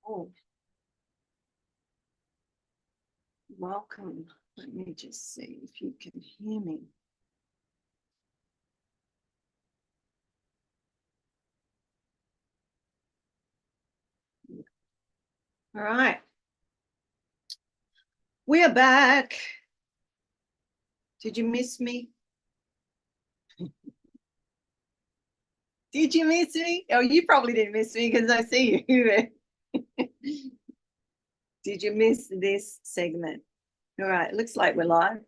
Oh, welcome. Let me just see if you can hear me. All right. We are back. Did you miss me? Did you miss me? Oh, you probably didn't miss me because I see you. Did you miss this segment? All right. Looks like we're live.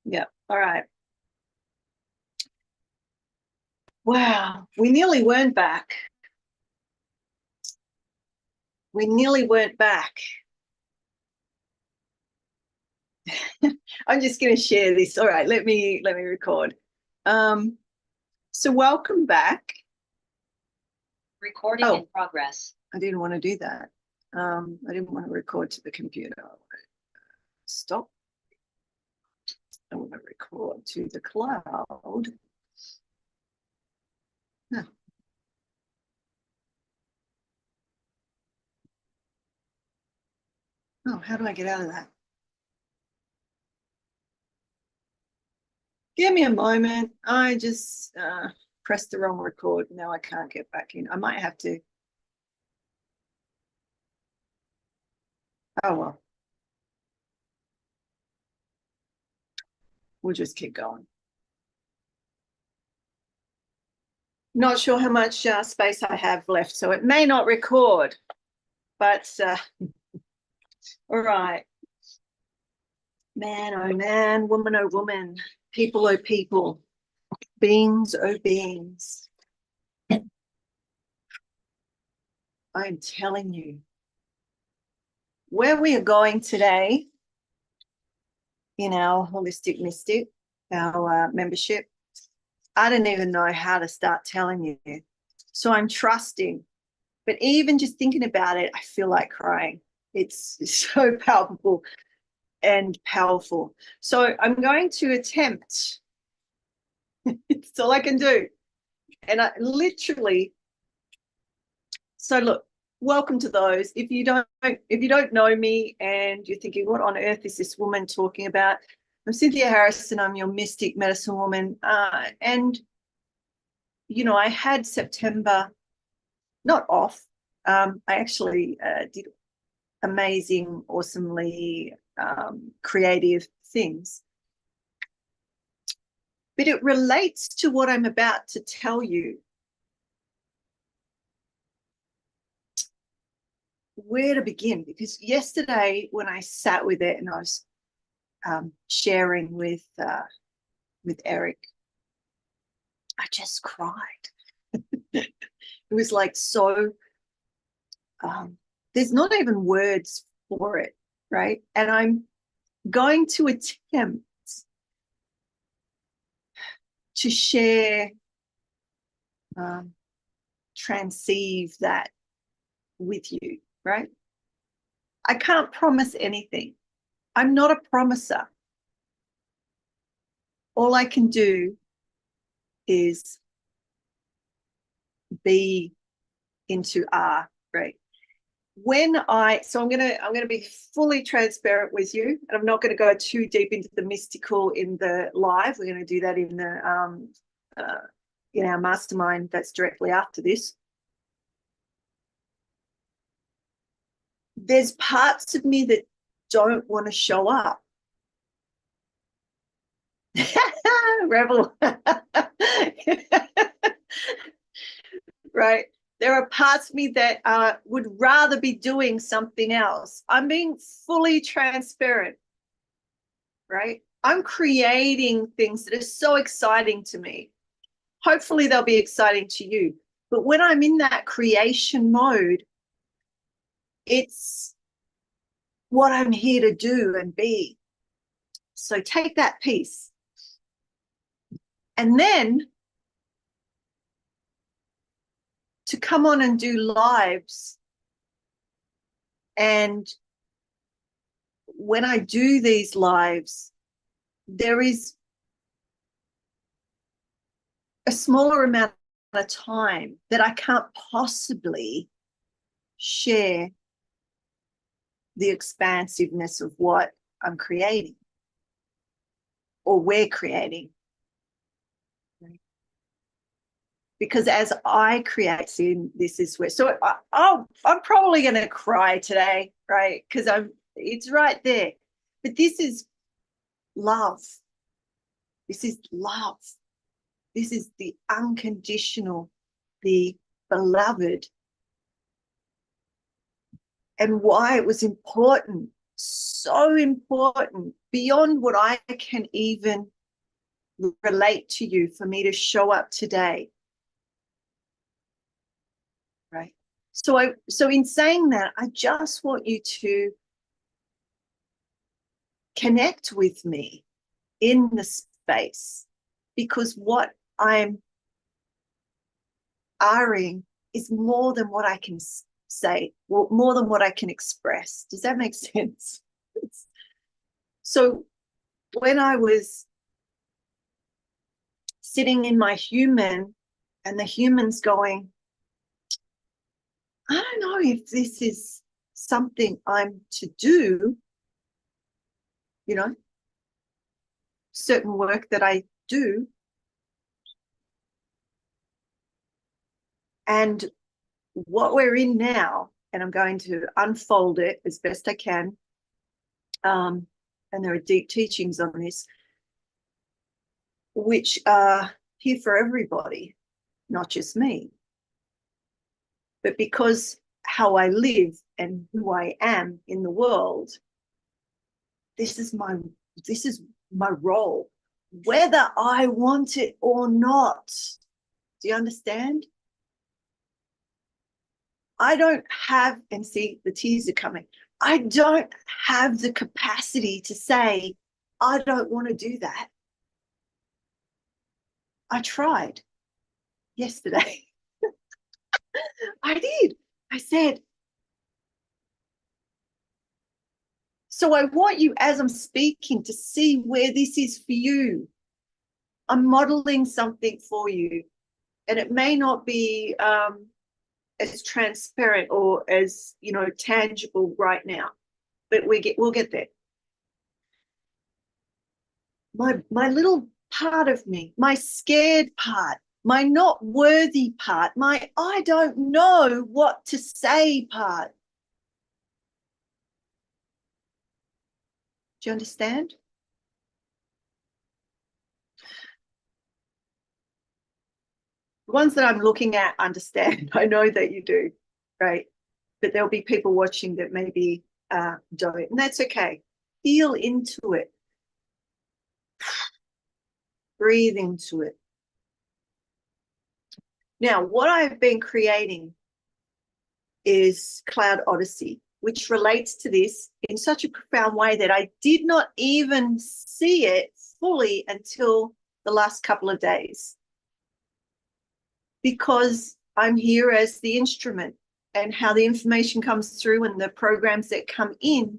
Yeah. All right. Wow. We nearly weren't back. We nearly weren't back. I'm just going to share this. All right. Let me record. So welcome back. Recording in progress. I didn't want to do that. I didn't want to record to the computer. Stop. I want to record to the cloud. Huh. Oh, how do I get out of that? Give me a moment. I just pressed the wrong record. Now I can't get back in. I might have to. Oh, well. We'll just keep going. Not sure how much space I have left, so it may not record. But all right. Man, oh man, woman, oh woman, people, oh people, beings, oh beings. I'm telling you, where we are going today in our Holistic Mystic, our membership, I don't even know how to start telling you. So I'm trusting. But even just thinking about it, I feel like crying. It's so palpable and powerful. So I'm going to attempt. It's all I can do. And I literally, so look, welcome to those. If you don't know me and you're thinking, what on earth is this woman talking about? I'm Cynthia Harrison. I'm your mystic medicine woman. And, you know, I had September not off. I actually did amazing, awesomely creative things. But it relates to what I'm about to tell you. Where to begin? Because yesterday when I sat with it and I was sharing with Eric, I just cried. It was like so. There's not even words for it, right? And I'm going to attempt to share, transceive that with you, right? I can't promise anything. I'm not a promiser. All I can do is be into right? So I'm gonna be fully transparent with you, and I'm not going to go too deep into the mystical in the live. We're going to do that in the in our mastermind that's directly after this. There's parts of me that don't want to show up. Rebel. Right. There are parts of me that would rather be doing something else. I'm being fully transparent, right? I'm creating things that are so exciting to me. Hopefully they'll be exciting to you. But when I'm in that creation mode, it's what I'm here to do and be. So take that piece. And then to come on and do lives. And when I do these lives, there is a smaller amount of time that I can't possibly share the expansiveness of what I'm creating or we're creating. Because as I create, see, this is where, so I'm probably going to cry today, right? Because it's right there. But this is love. This is love. This is the unconditional, the beloved. And why it was important, so important, beyond what I can even relate to you, for me to show up today. Right. So in saying that, I just want you to connect with me in the space, because what I'm airing is more than what I can say, more than what I can express. Does that make sense? So when I was sitting in my human and the human's going, I don't know if this is something I'm to do, you know, certain work that I do. And what we're in now, and I'm going to unfold it as best I can, and there are deep teachings on this, which are here for everybody, not just me. But because how I live and who I am in the world, this is my role, whether I want it or not. Do you understand? I don't have, and see, the tears are coming, I don't have the capacity to say, I don't want to do that. I tried yesterday. I did. I said, so I want you, as I'm speaking, to see where this is for you. I'm modeling something for you, and it may not be as transparent or as, you know, tangible right now, but we'll get there. My little part of me, my scared part, my not worthy part, my I don't know what to say part. Do you understand? The ones that I'm looking at understand. I know that you do, right? But there'll be people watching that maybe don't, and that's okay. Feel into it. Breathe into it. Now, what I've been creating is Cloud Odyssey, which relates to this in such a profound way that I did not even see it fully until the last couple of days, because I'm here as the instrument, and how the information comes through and the programs that come in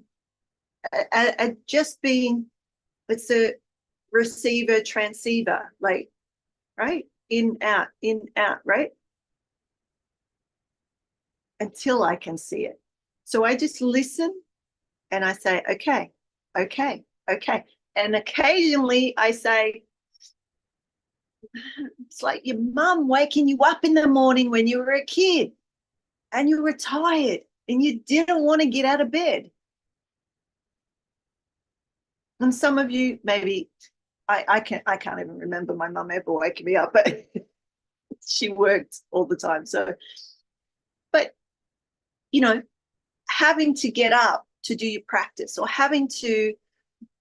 are just being, it's a receiver, transceiver, like, right? In, out, right? Until I can see it. So I just listen and I say, okay, okay, okay. And occasionally I say, it's like your mum waking you up in the morning when you were a kid and you were tired and you didn't want to get out of bed. And some of you, maybe, I can't even remember my mum ever waking me up, but she worked all the time. So, but, you know, having to get up to do your practice, or having to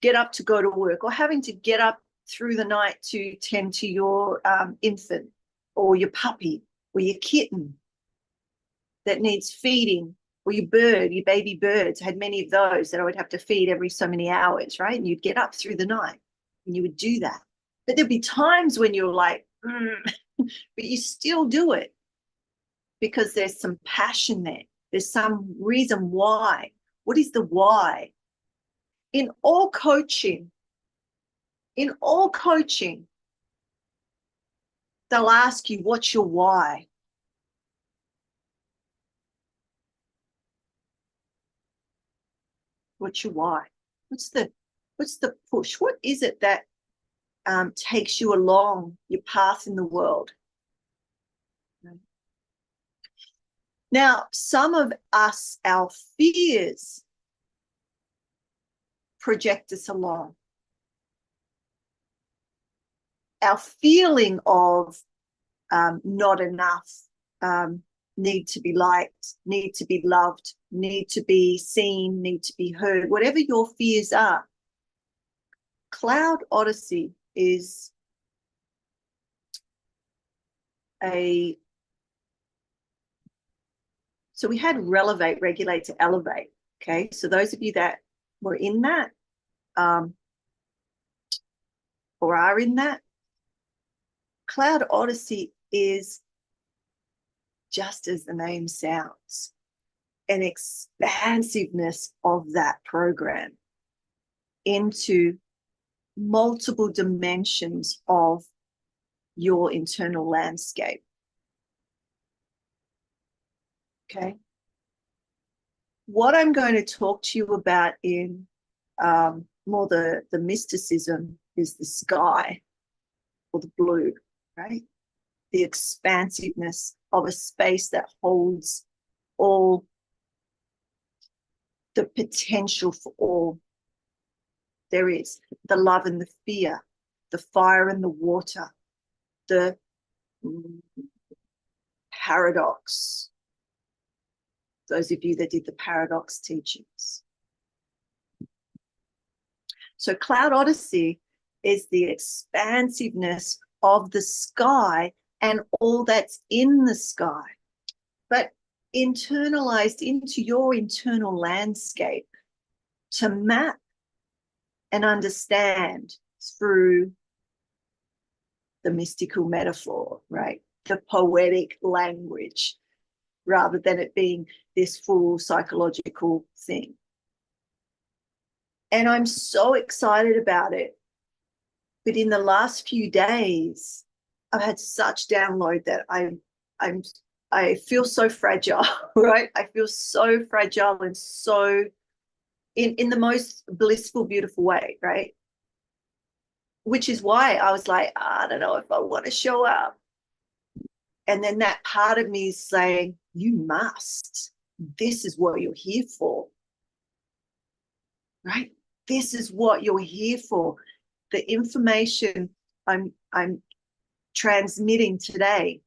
get up to go to work, or having to get up through the night to tend to your infant or your puppy or your kitten that needs feeding, or your bird, your baby birds. I had many of those that I would have to feed every so many hours, right? And you'd get up through the night and you would do that. But there'd be times when you're like, but you still do it because there's some passion there. There's some reason why. What is the why? In all coaching, They'll ask you, what's your why? What's your why? What's the push? What is it that takes you along your path in the world? Now, some of us, our fears project us along. Our feeling of not enough, need to be liked, need to be loved, need to be seen, need to be heard, whatever your fears are. Cloud Odyssey is so we had relevate, regulate to elevate. Okay, so those of you that were in that or are in that, Cloud Odyssey is, just as the name sounds, an expansiveness of that program into multiple dimensions of your internal landscape. Okay. What I'm going to talk to you about in more the mysticism is the sky or the blue, right? The expansiveness of a space that holds all the potential for all there is, the love and the fear, the fire and the water, the paradox. Those of you that did the paradox teachings. So Cloud Odyssey is the expansiveness of the sky and all that's in the sky, but internalized into your internal landscape to map and understand through the mystical metaphor, right? The poetic language, rather than it being this full psychological thing. And I'm so excited about it. But in the last few days, I've had such download that I feel so fragile, right? I feel so fragile and so in the most blissful, beautiful way, right? Which is why I was like, I don't know if I want to show up. And then that part of me is saying, you must. This is what you're here for, right? This is what you're here for. The information I'm transmitting today,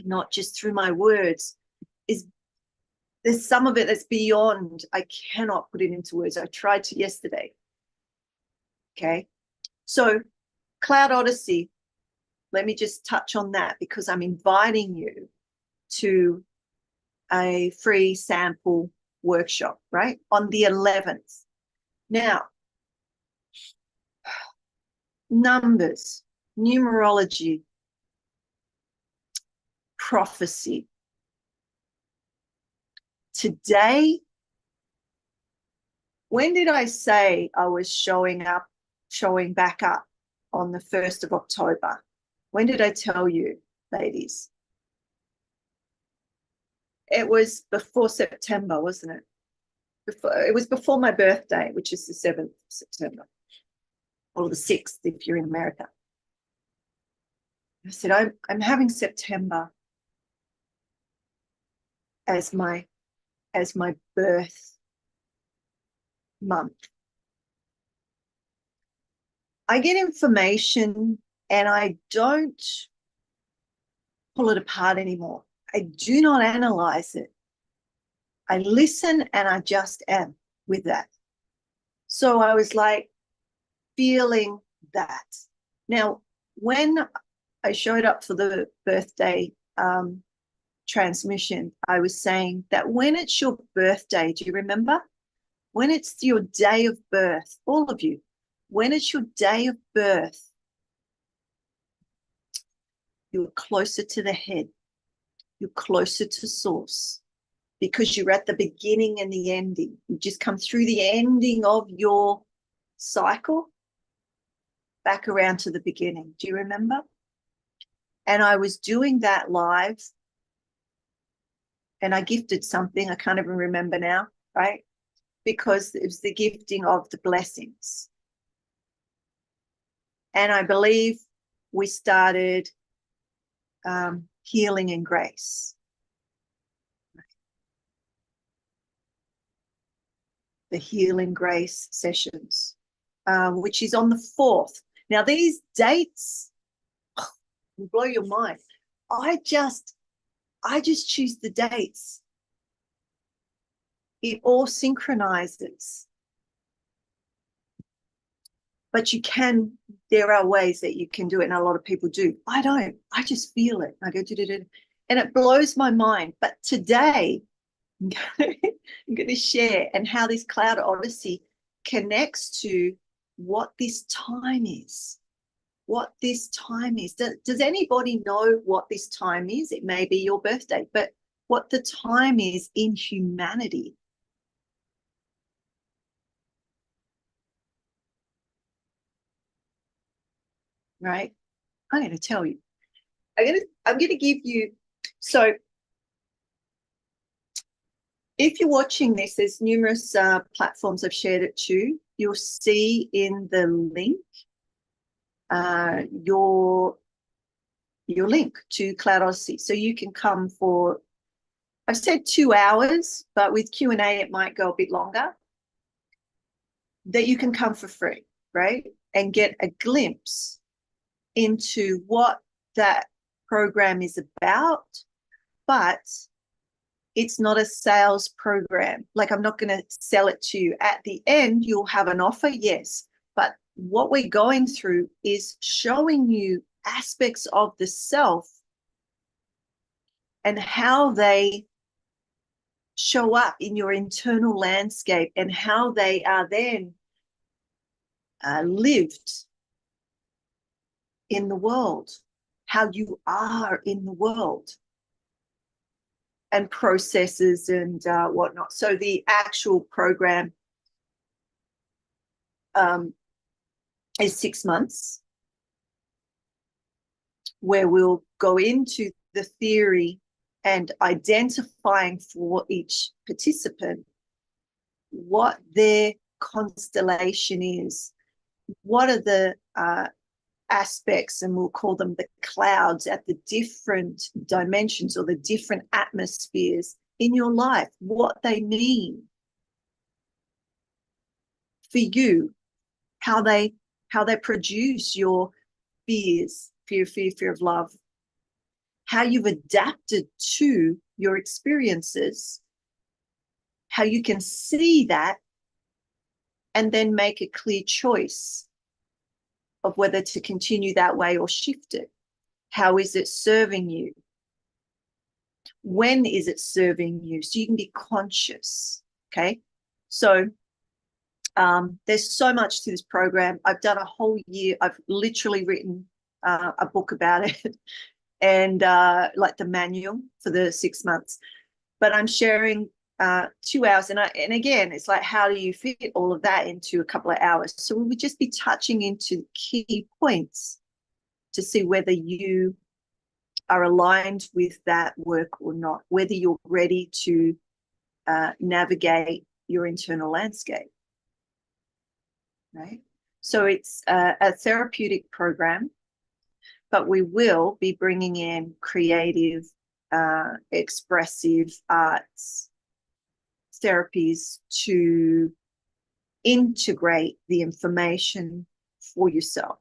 not just through my words, is there's some of it that's beyond. I cannot put it into words. I tried to yesterday. Okay. So Cloud Odyssey, let me just touch on that because I'm inviting you to a free sample workshop, right? On the 11th. Now, numbers, numerology, prophecy. Today, when did I say I was showing back up on the 1st of October? When did I tell you, ladies? It was before September, wasn't it? It was before my birthday, which is the 7th of September, or the 6th if you're in America. I said, I'm having September as my birth month. I get information and I don't pull it apart anymore. I do not analyze it. I listen and I just am with that. So I was like feeling that. Now, when I showed up for the birthday transmission, I was saying that when it's your birthday, do you remember? When it's your day of birth, all of you, when it's your day of birth, you're closer to the head. You're closer to source because you're at the beginning and the ending. You just come through the ending of your cycle back around to the beginning. Do you remember? And I was doing that live, and I gifted something. I can't even remember now, right? Because it was the gifting of the blessings. And I believe we started healing and grace. The healing grace sessions, which is on the 4th. Now, these dates will blow your mind. I just choose the dates. It all synchronizes. But there are ways that you can do it, and a lot of people do. I don't. I just feel it. I go, and it blows my mind. But today, I'm going to share and how this cloud odyssey connects to what this time is. What this time is. Does anybody know what this time is? It may be your birthday, but what the time is in humanity. Right? I'm going to tell you. I'm going to give you. So if you're watching this, there's numerous platforms I've shared it to. You'll see in the link your link to Cloud Odyssey. So you can come for, I've said 2 hours, but with Q&A, it might go a bit longer. That you can come for free, right? And get a glimpse into what that program is about, but it's not a sales program. Like, I'm not going to sell it to you. At the end, you'll have an offer, yes. But what we're going through is showing you aspects of the self and how they show up in your internal landscape and how they are then lived in the world, how you are in the world, and processes and whatnot. So the actual program is 6 months, where we'll go into the theory and identifying for each participant what their constellation is, what are the aspects, and we'll call them the clouds at the different dimensions or the different atmospheres in your life, what they mean for you, how they produce your fears, fear of love, how you've adapted to your experiences, how you can see that and then make a clear choice of whether to continue that way or shift it. How is it serving you? When is it serving you? So you can be conscious, okay? So there's so much to this program. I've done a whole year. I've literally written a book about it and like the manual for the 6 months. But I'm sharing 2 hours. And again, it's like, how do you fit all of that into a couple of hours? So we would just be touching into key points to see whether you are aligned with that work or not, whether you're ready to navigate your internal landscape, right? So it's a therapeutic program, but we will be bringing in creative, expressive arts therapies to integrate the information for yourself.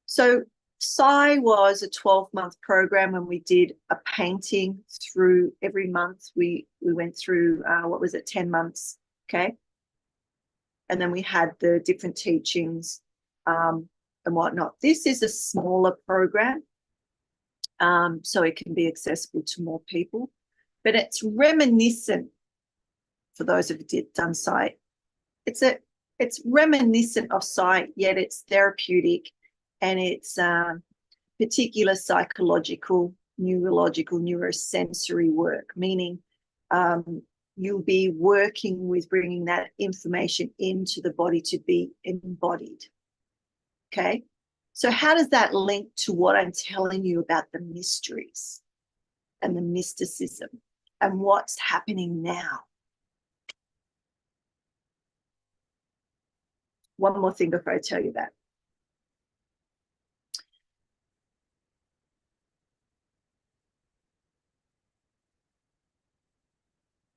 So Psy was a 12-month program when we did a painting through every month. We went through, 10 months, okay? And then we had the different teachings and whatnot. This is a smaller program, so it can be accessible to more people, but it's reminiscent, for those of you who've done Psy, it's reminiscent of Psy, yet it's therapeutic, and it's particular psychological, neurological, neurosensory work, meaning you'll be working with bringing that information into the body to be embodied, okay? So how does that link to what I'm telling you about the mysteries and the mysticism and what's happening now? One more thing before I tell you that.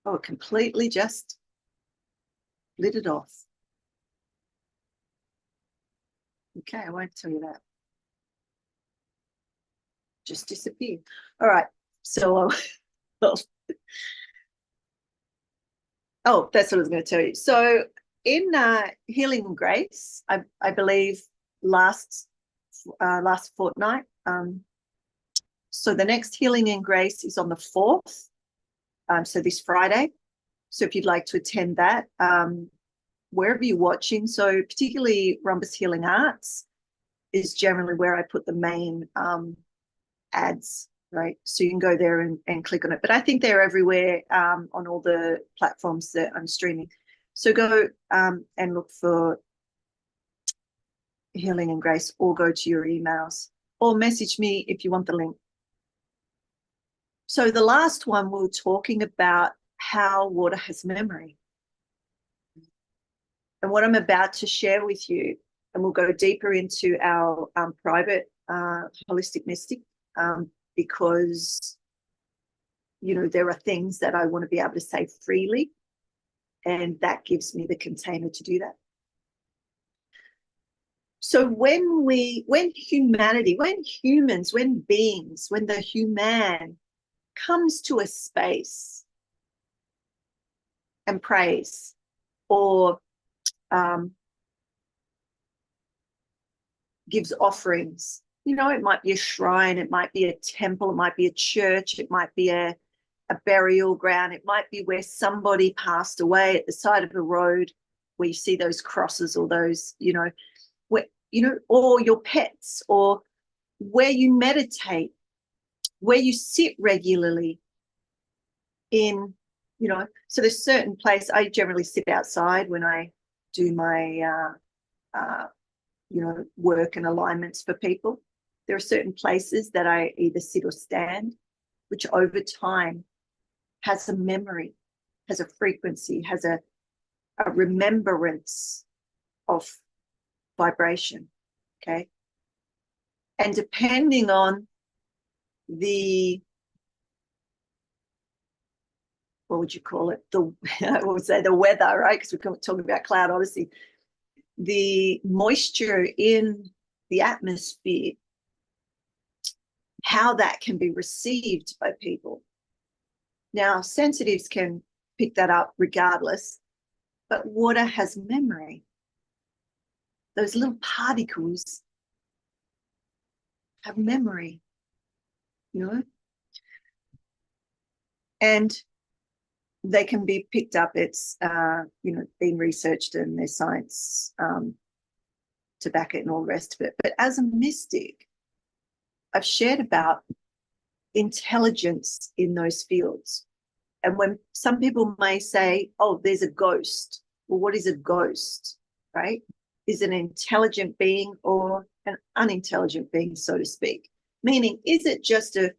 Oh, completely just lit it off. Okay, I won't tell you that. Just disappeared. All right. So, oh, that's what I was going to tell you. So, in Healing and Grace, I believe last fortnight. So the next Healing and Grace is on the 4th. So this Friday. So if you'd like to attend that, wherever you're watching, so particularly Rumbus Healing Arts is generally where I put the main ads, right? So you can go there and click on it. But I think they're everywhere on all the platforms that I'm streaming. So go and look for Healing and Grace, or go to your emails, or message me if you want the link. So the last one, we were talking about how water has memory. And what I'm about to share with you, and we'll go deeper into our private holistic mystic, because, you know, there are things that I want to be able to say freely, and that gives me the container to do that. So when humanity, when humans, when beings, when the human comes to a space and prays, or gives offerings, you know, it might be a shrine, it might be a temple, it might be a church, it might be a burial ground, it might be where somebody passed away at the side of a road, where you see those crosses, or those, you know, where, you know, or your pets, or where you meditate, where you sit regularly in, you know. So there's certain place, I generally sit outside when I do my you know, work and alignments for people. There are certain places that I either sit or stand, which over time has a memory, has a frequency, has a remembrance of vibration. Okay. And depending on the, what would you call it? I would say the weather, right? Because we're talking about cloud, obviously. The moisture in the atmosphere, how that can be received by people. Now, sensitives can pick that up regardless, but water has memory. Those little particles have memory, you know, and they can be picked up. It's, you know, being researched, and there's science to back it and all the rest of it. But as a mystic, I've shared about intelligence in those fields. And when some people may say, oh, there's a ghost. Well, what is a ghost, right? Is an intelligent being or an unintelligent being, so to speak? Meaning, is it just a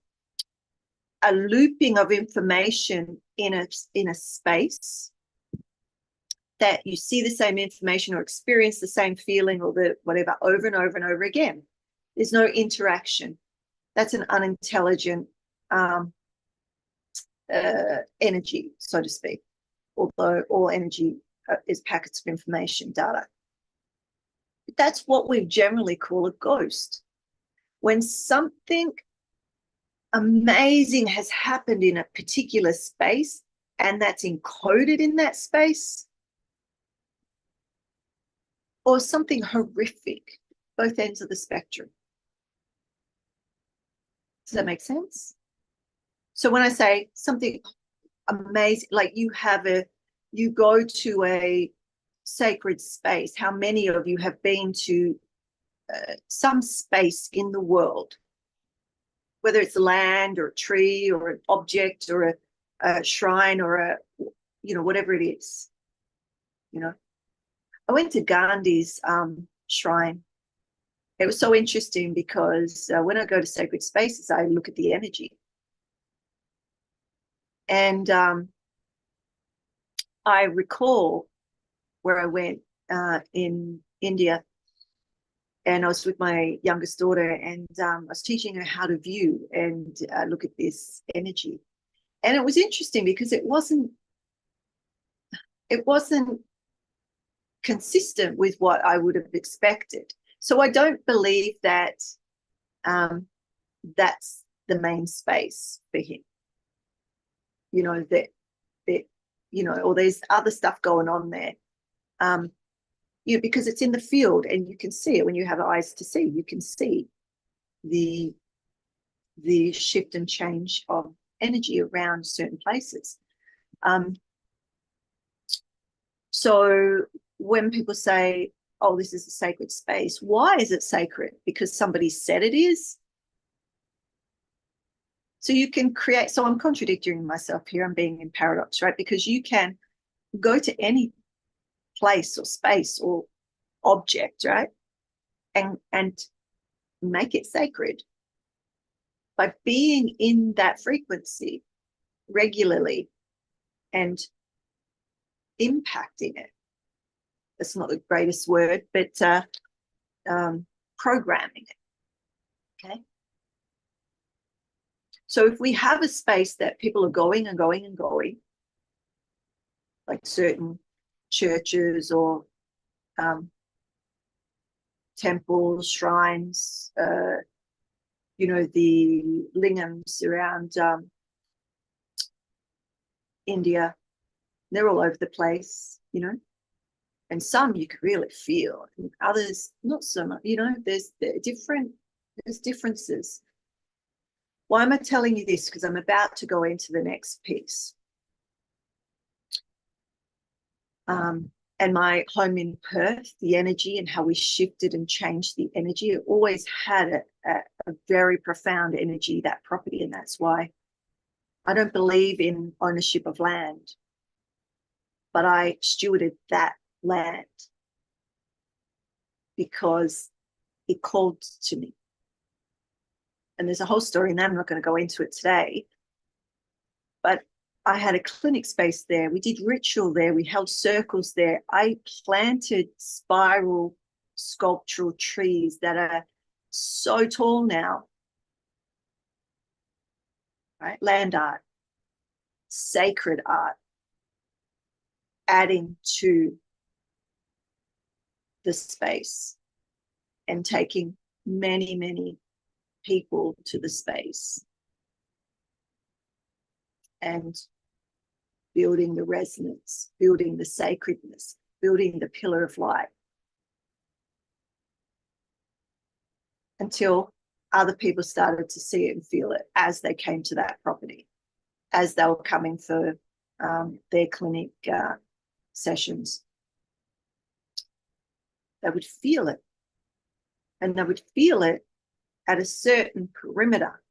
looping of information in a space that you see the same information or experience the same feeling or the whatever over and over and over again? There's no interaction. That's an unintelligent energy, so to speak, although all energy is packets of information, data. That's what we generally call a ghost. When something amazing has happened in a particular space and that's encoded in that space, or something horrific, both ends of the spectrum. Does that make sense? So when I say something amazing, like you go to a sacred space, how many of you have been to some space in the world, whether it's land or a tree or an object or a shrine or a, you know, whatever it is, you know? I went to Gandhi's shrine it was so interesting because when I go to sacred spaces, I look at the energy. And I recall where I went in India, and I was with my youngest daughter, and I was teaching her how to view and look at this energy. And it was interesting because it wasn't consistent with what I would have expected. So I don't believe that that's the main space for him. You know, or there's other stuff going on there. Because it's in the field and you can see it when you have eyes to see. You can see the shift and change of energy around certain places. So when people say, oh, this is a sacred space, why is it sacred? Because somebody said it is? So you can create, so I'm contradicting myself here, I'm being in paradox, right? Because you can go to any place or space or object, right? And make it sacred by being in that frequency regularly and impacting it. That's not the greatest word, but programming it. Okay. So if we have a space that people are going and going and going, like certain churches or temples, shrines, the lingams around India, they're all over the place, and some you can really feel, and others not so much. There's differences. Why am I telling you this? Because I'm about to go into the next piece. And my home in Perth, the energy and how we shifted and changed the energy, it always had a very profound energy, that property. And that's why I don't believe in ownership of land, but I stewarded that land because it called to me. And there's a whole story in that. I'm not going to go into it today, but I had a clinic space there. We did ritual there. We held circles there. I planted spiral sculptural trees that are so tall now, right? Land art, sacred art, adding to the space and taking many, many people to the space and building the resonance, building the sacredness, building the pillar of light, until other people started to see it and feel it as they came to that property, as they were coming for their clinic sessions. They would feel it, and they would feel it at a certain perimeter,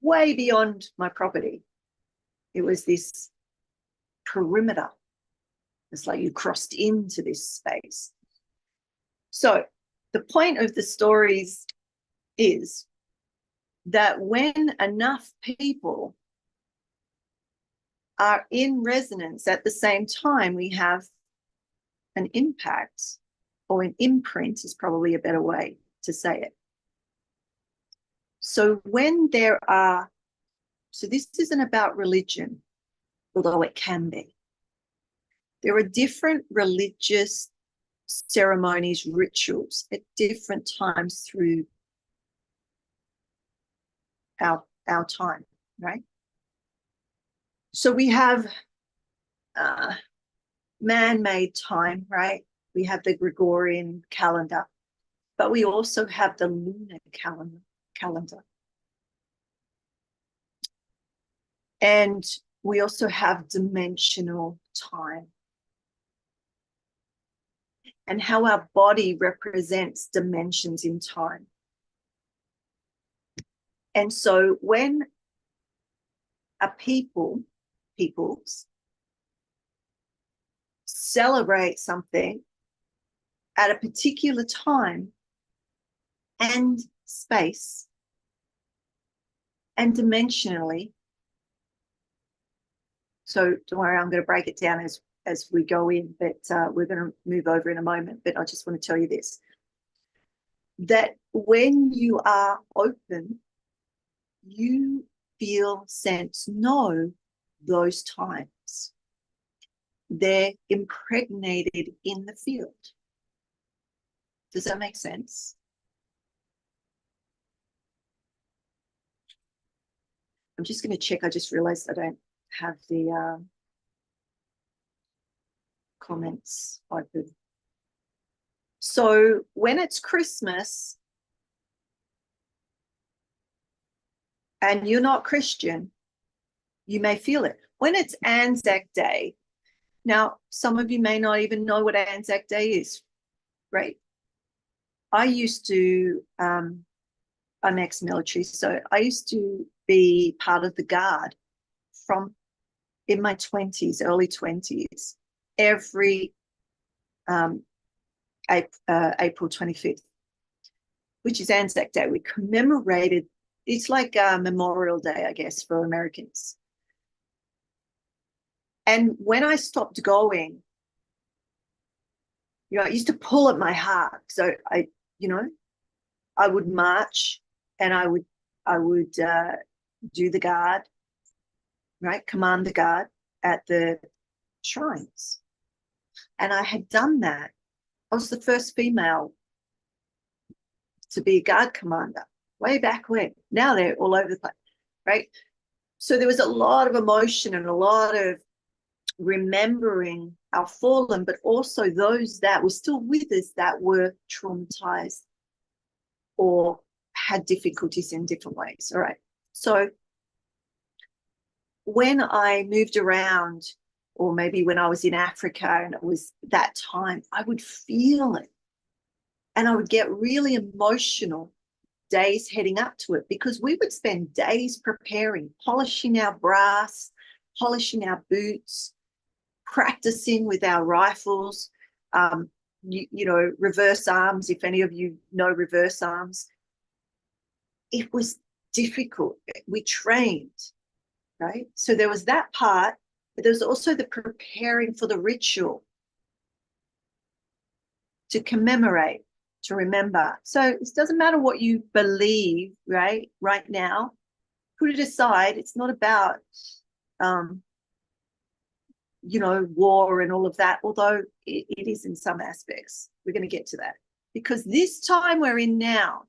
way beyond my property. It was this perimeter. It's like you crossed into this space. So the point of the stories is that when enough people are in resonance at the same time, we have an impact, or an imprint is probably a better way to say it. So when there are, so this isn't about religion, although it can be. There are different religious ceremonies, rituals at different times through our time, right? So we have man-made time, right? We have the Gregorian calendar, but we also have the lunar calendar. And we also have dimensional time, and how our body represents dimensions in time. And so when a peoples celebrate something at a particular time, and space and dimensionally. So don't worry, I'm going to break it down as we go in, but we're going to move over in a moment. But I just want to tell you this, that when you are open, you feel, sense, know those times. They're impregnated in the field. Does that make sense? I'm just going to check. I just realized I don't have the comments open. So when it's Christmas and you're not Christian, you may feel it. When it's Anzac Day, now some of you may not even know what Anzac Day is, right? I used to, I'm ex-military, so I used to be part of the Guard from in my 20s, early 20s, every April 25th, which is Anzac Day. We commemorated, it's like Memorial Day, I guess, for Americans. And when I stopped going, it used to pull at my heart. So I would march and I would do the guard, right? Command the guard at the shrines. And I had done that. I was the first female to be a guard commander way back when. Now they're all over the place, right? So there was a lot of emotion and a lot of remembering our fallen, but also those that were still with us that were traumatized or had difficulties in different ways. All right. So when I moved around, or maybe when I was in Africa and it was that time, I would feel it. And I would get really emotional days heading up to it, because we would spend days preparing, polishing our brass, polishing our boots, practicing with our rifles, reverse arms, if any of you know reverse arms. It was difficult. We trained, right? So there was that part, but there was also the preparing for the ritual to commemorate, to remember. So it doesn't matter what you believe, right now, put it aside. It's not about war and all of that, although it is in some aspects. We're going to get to that, because this time we're in now,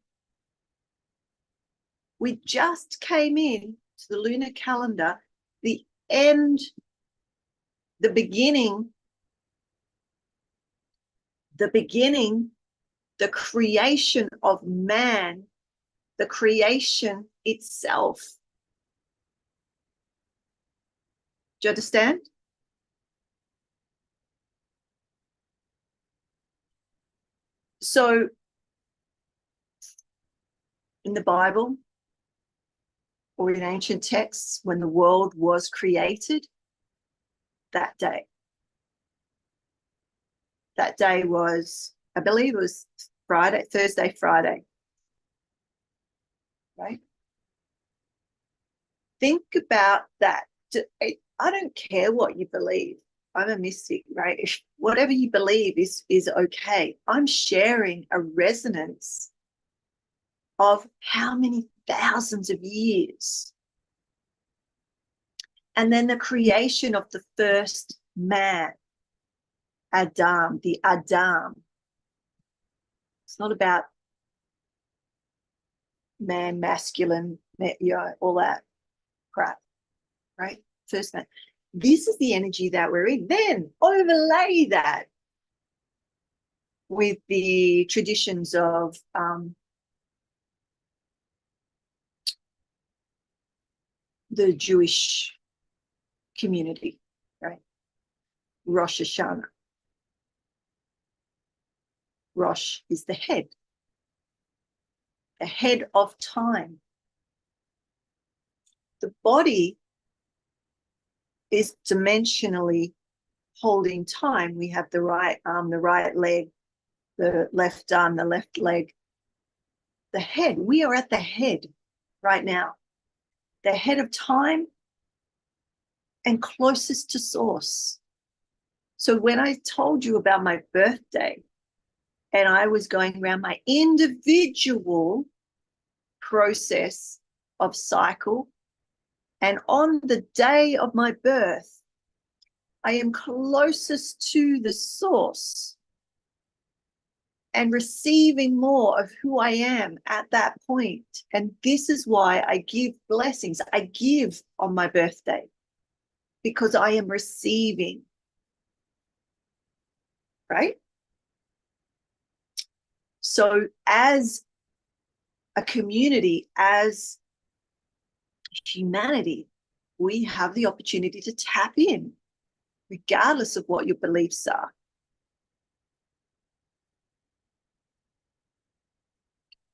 we just came in to the lunar calendar, the end, the beginning, the creation of man, the creation itself. Do you understand? So in the Bible or in ancient texts, when the world was created, that day was, I believe it was Thursday, Friday, right? Think about that. I don't care what you believe. I'm a mystic, right? If whatever you believe is okay. I'm sharing a resonance of how many thousands of years. And then the creation of the first man, Adam, the Adam. It's not about man, masculine, all that crap, right? First man. This is the energy that we're in. Then overlay that with the traditions of the Jewish community, right? Rosh Hashanah. Rosh is the head of time. The body is dimensionally holding time. We have the right arm, the right leg, the left arm, the left leg. the head. We are at the head right now, the head of time and closest to source. So when I told you about my birthday and I was going around my individual process of cycle, and on the day of my birth, I am closest to the source and receiving more of who I am at that point. And this is why I give blessings. I give on my birthday because I am receiving, right? So as a community, as humanity, we have the opportunity to tap in, regardless of what your beliefs are.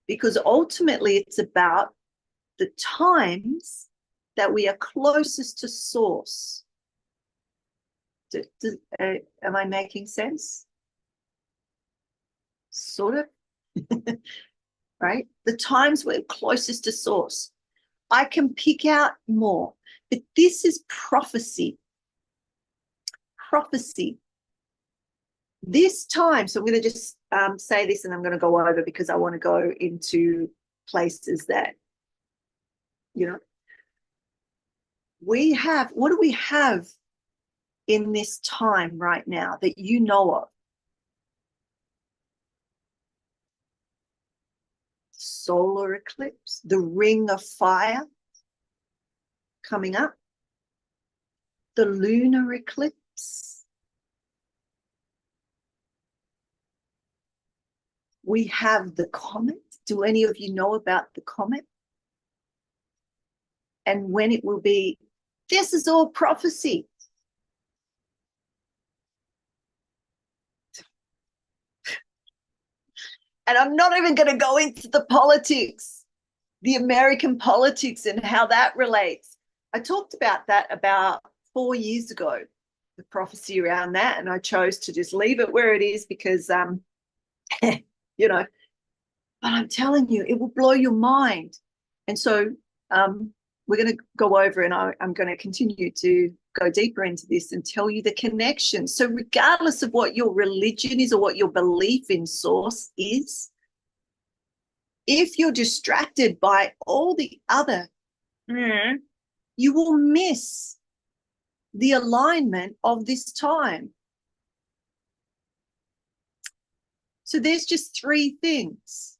Because ultimately it's about the times that we are closest to source. Am I making sense? Sort of, right? The times we're closest to source. I can pick out more, but this is prophecy. Prophecy. This time, so I'm going to just say this and I'm going to go over because I want to go into places that, you know, we have, what do we have in this time right now that you know of? Solar eclipse, the ring of fire coming up, the lunar eclipse. We have the comet. Do any of you know about the comet? And when it will be, this is all prophecy. And I'm not even going to go into the politics, the American politics and how that relates. I talked about that about 4 years ago, the prophecy around that, and I chose to just leave it where it is because, you know, but I'm telling you, it will blow your mind. And so we're going to go over and I'm going to continue to go deeper into this and tell you the connection. So regardless of what your religion is or what your belief in source is, if you're distracted by all the other, you will miss the alignment of this time. So there's just 3 things.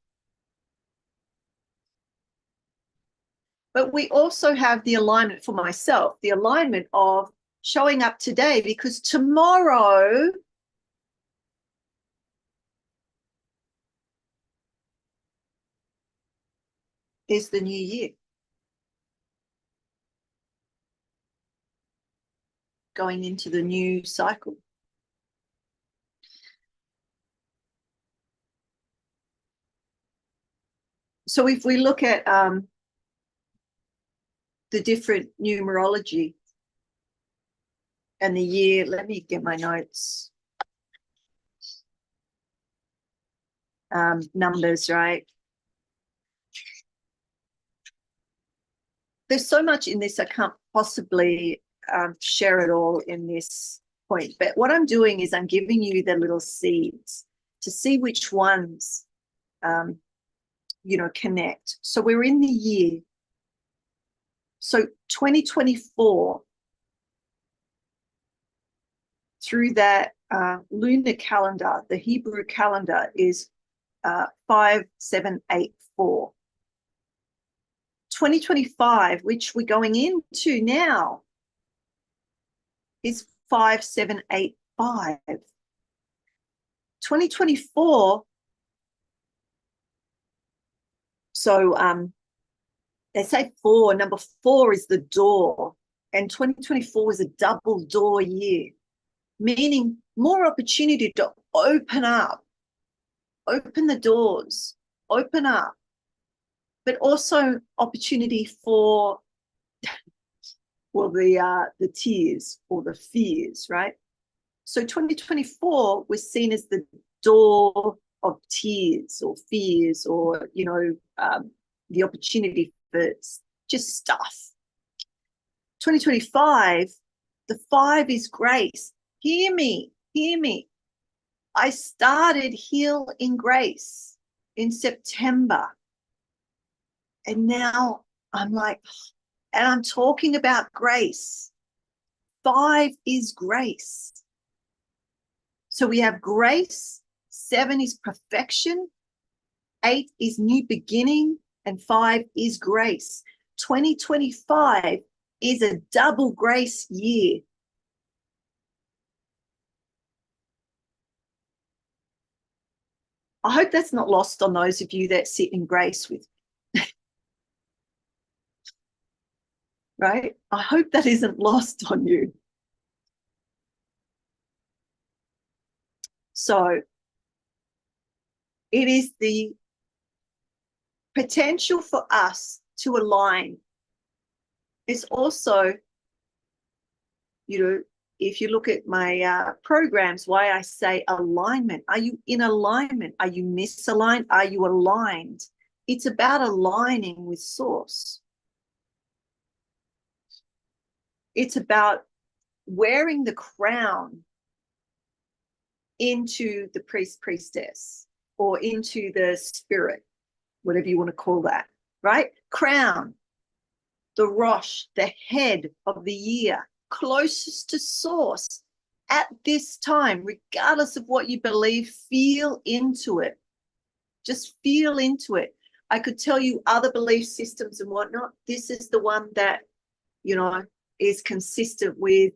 But we also have the alignment for myself, the alignment of showing up today, because tomorrow is the new year. Going into the new cycle. So if we look at the different numerology and the year, let me get my notes. Numbers, right? There's so much in this, I can't possibly share it all in this point. But what I'm doing is I'm giving you the little seeds to see which ones, you know, connect. So we're in the year. So 2024, through that lunar calendar, the Hebrew calendar is 5784. 2025, which we're going into now, is 5785. 2024, so they say 4, number 4 is the door, and 2024 is a double door year, meaning more opportunity to open up, open the doors, open up, but also opportunity for, well, the tears or the fears, right? So 2024 was seen as the door of tears or fears or, the opportunity for just stuff. 2025, the 5 is grace. Hear me. I started Heal in Grace in September. And now I'm like, and I'm talking about grace. 5 is grace. So we have grace, 7 is perfection, 8 is new beginning, and 5 is grace. 2025 is a double grace year. I hope that's not lost on those of you that sit in grace with me. Right? I hope that isn't lost on you. So it is the potential for us to align. It's also, if you look at my programs, why I say alignment. Are you in alignment? Are you misaligned? Are you aligned? It's about aligning with source. It's about wearing the crown into the priest, priestess, or into the spirit, whatever you want to call that, right? Crown, the Rosh, the head of the year, closest to source at this time, regardless of what you believe, feel into it. Just feel into it. I could tell you other belief systems and whatnot. This is the one that, is consistent with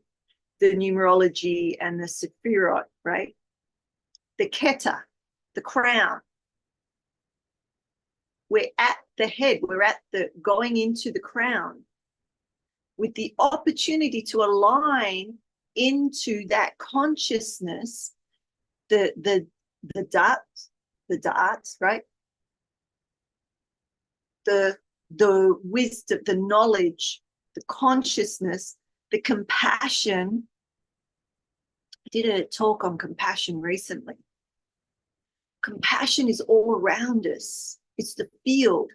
the numerology and the Sephirot, right? The Keter, the crown. We're at the head. We're at the going into the crown with the opportunity to align into that consciousness, the darts, right? The wisdom, the knowledge, the consciousness, the compassion. I did a talk on compassion recently. Compassion is all around us. It's the field.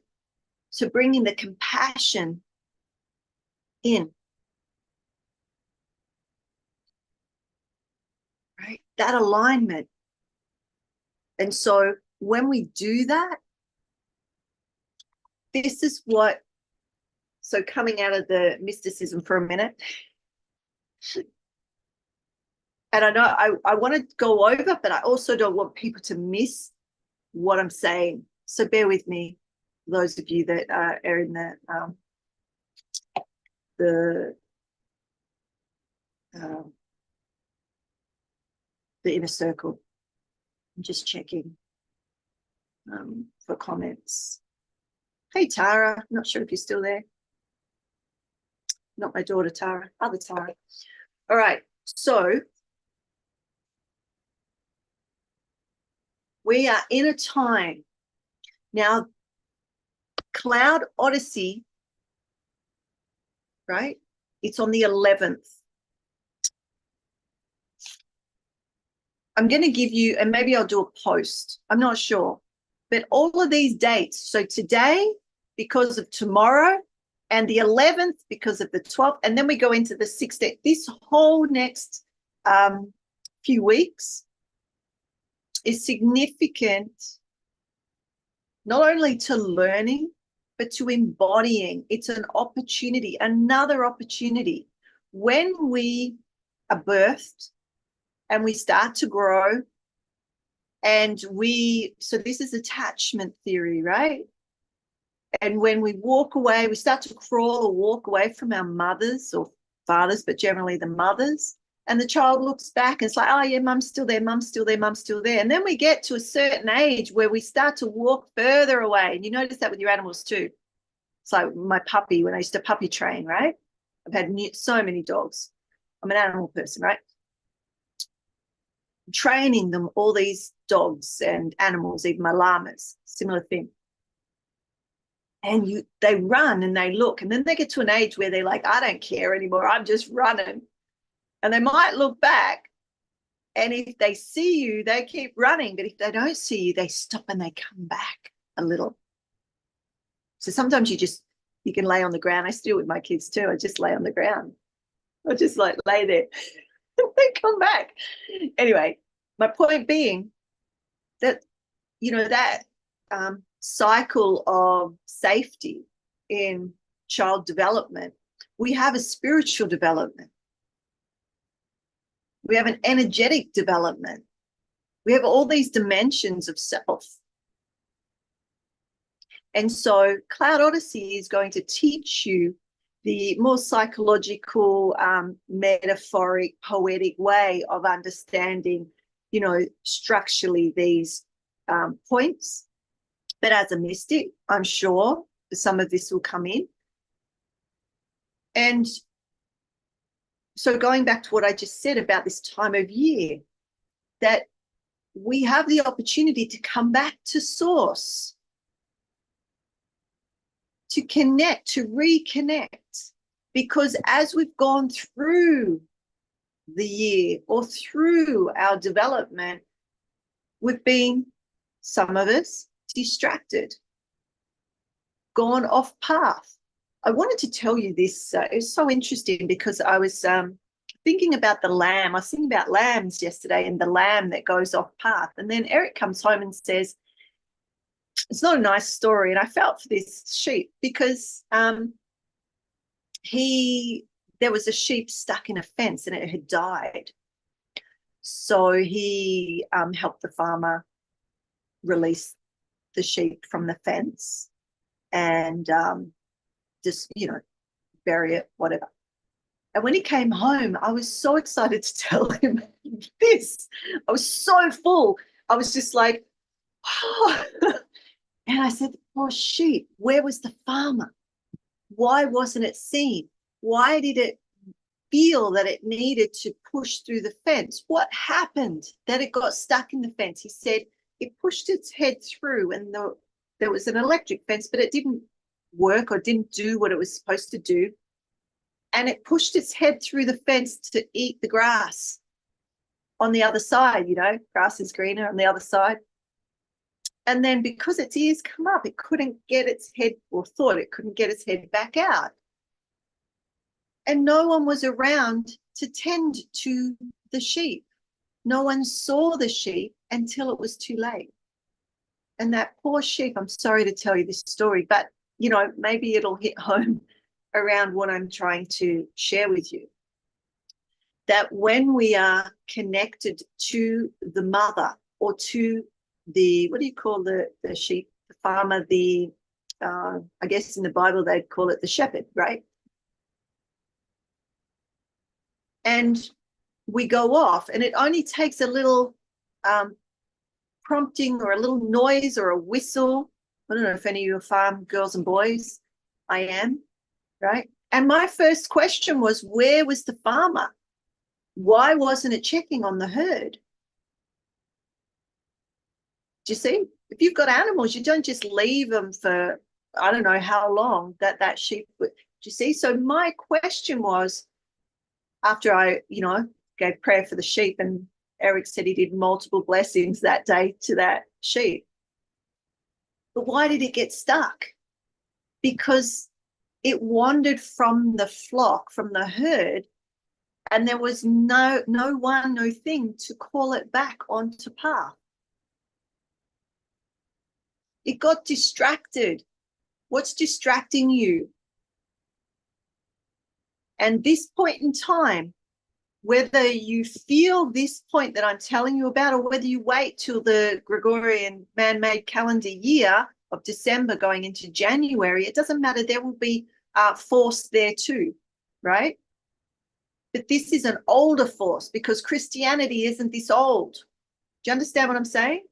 So bringing the compassion in, right? That alignment. And so when we do that, this is what, so coming out of the mysticism for a minute, and I know I want to go over, but I also don't want people to miss what I'm saying. So bear with me, those of you that are in the inner circle. I'm just checking for comments. Hey, Tara, not sure if you're still there. Not my daughter, Tara, other Tara. All right, so we are in a time now, Cloud Odyssey, right? It's on the 11th. I'm going to give you, and maybe I'll do a post. I'm not sure. But all of these dates, so today, because of tomorrow, and the 11th, because of the 12th, and then we go into the 16th. This whole next few weeks is significant, not only to learning, but to embodying. It's an opportunity, another opportunity. When we are birthed and we start to grow, and so this is attachment theory, right? And when we walk away, we start to crawl or walk away from our mothers or fathers, but generally the mothers. And the child looks back and it's like, oh, yeah, mum's still there, mum's still there, mum's still there. And then we get to a certain age where we start to walk further away. And you notice that with your animals too. It's like my puppy, when I used to puppy train, right? I've had so many dogs. I'm an animal person, right? Training them, all these dogs and animals, even my llamas, similar thing. And they run and they look, and then they get to an age where they're like, I don't care anymore, I'm just running. And they might look back And if they see you, they keep running. But if they don't see you, they stop and they come back a little. So sometimes you can lay on the ground. I still with my kids too. I just lay on the ground. I just like lay there. They come back. Anyway, my point being that, that cycle of safety in child development, we have a spiritual development. We have an energetic development. We have all these dimensions of self. And so Cloud Odyssey is going to teach you the more psychological, metaphoric, poetic way of understanding, structurally these points. But as a mystic, I'm sure some of this will come in. And so going back to what I just said about this time of year, that we have the opportunity to come back to source, to connect, to reconnect, because as we've gone through the year or through our development, we've been, some of us, distracted, gone off path. I wanted to tell you this. It was so interesting because I was thinking about the lamb. I was thinking about lambs yesterday and the lamb that goes off path. And then Eric comes home and says, it's not a nice story. And I felt for this sheep because there was a sheep stuck in a fence and it had died. So he helped the farmer release the sheep from the fence and just, bury it, whatever. And when he came home, I was so excited to tell him this. I was so full. I was just like, oh. And I said, poor sheep, where was the farmer? Why wasn't it seen? Why did it feel that it needed to push through the fence? What happened that it got stuck in the fence? He said it pushed its head through and there was an electric fence, but it didn't work or didn't do what it was supposed to do. And it pushed its head through the fence to eat the grass on the other side, grass is greener on the other side. And then because its ears come up, it couldn't get its head, or thought it couldn't get its head back out. And no one was around to tend to the sheep. No one saw the sheep until it was too late. And that poor sheep, I'm sorry to tell you this story, but, maybe it'll hit home around what I'm trying to share with you. That when we are connected to the mother or to the, what do you call the sheep, the farmer, I guess in the Bible they'd call it the shepherd, right? And we go off and it only takes a little prompting or a little noise or a whistle. I don't know if any of you are farm girls and boys. I am, right? And my first question was, where was the farmer? Why wasn't it checking on the herd? Do you see? If you've got animals, you don't just leave them for, I don't know how long that sheep would. Do you see? So my question was, after I, gave prayer for the sheep, and Eric said he did multiple blessings that day to that sheep. But why did it get stuck? Because it wandered from the flock, from the herd, and there was no thing to call it back onto path. It got distracted. What's distracting you? And this point in time, whether you feel this point that I'm telling you about, or whether you wait till the Gregorian man-made calendar year of December going into January, it doesn't matter. There will be force there too, right? But this is an older force because Christianity isn't this old. Do you understand what I'm saying?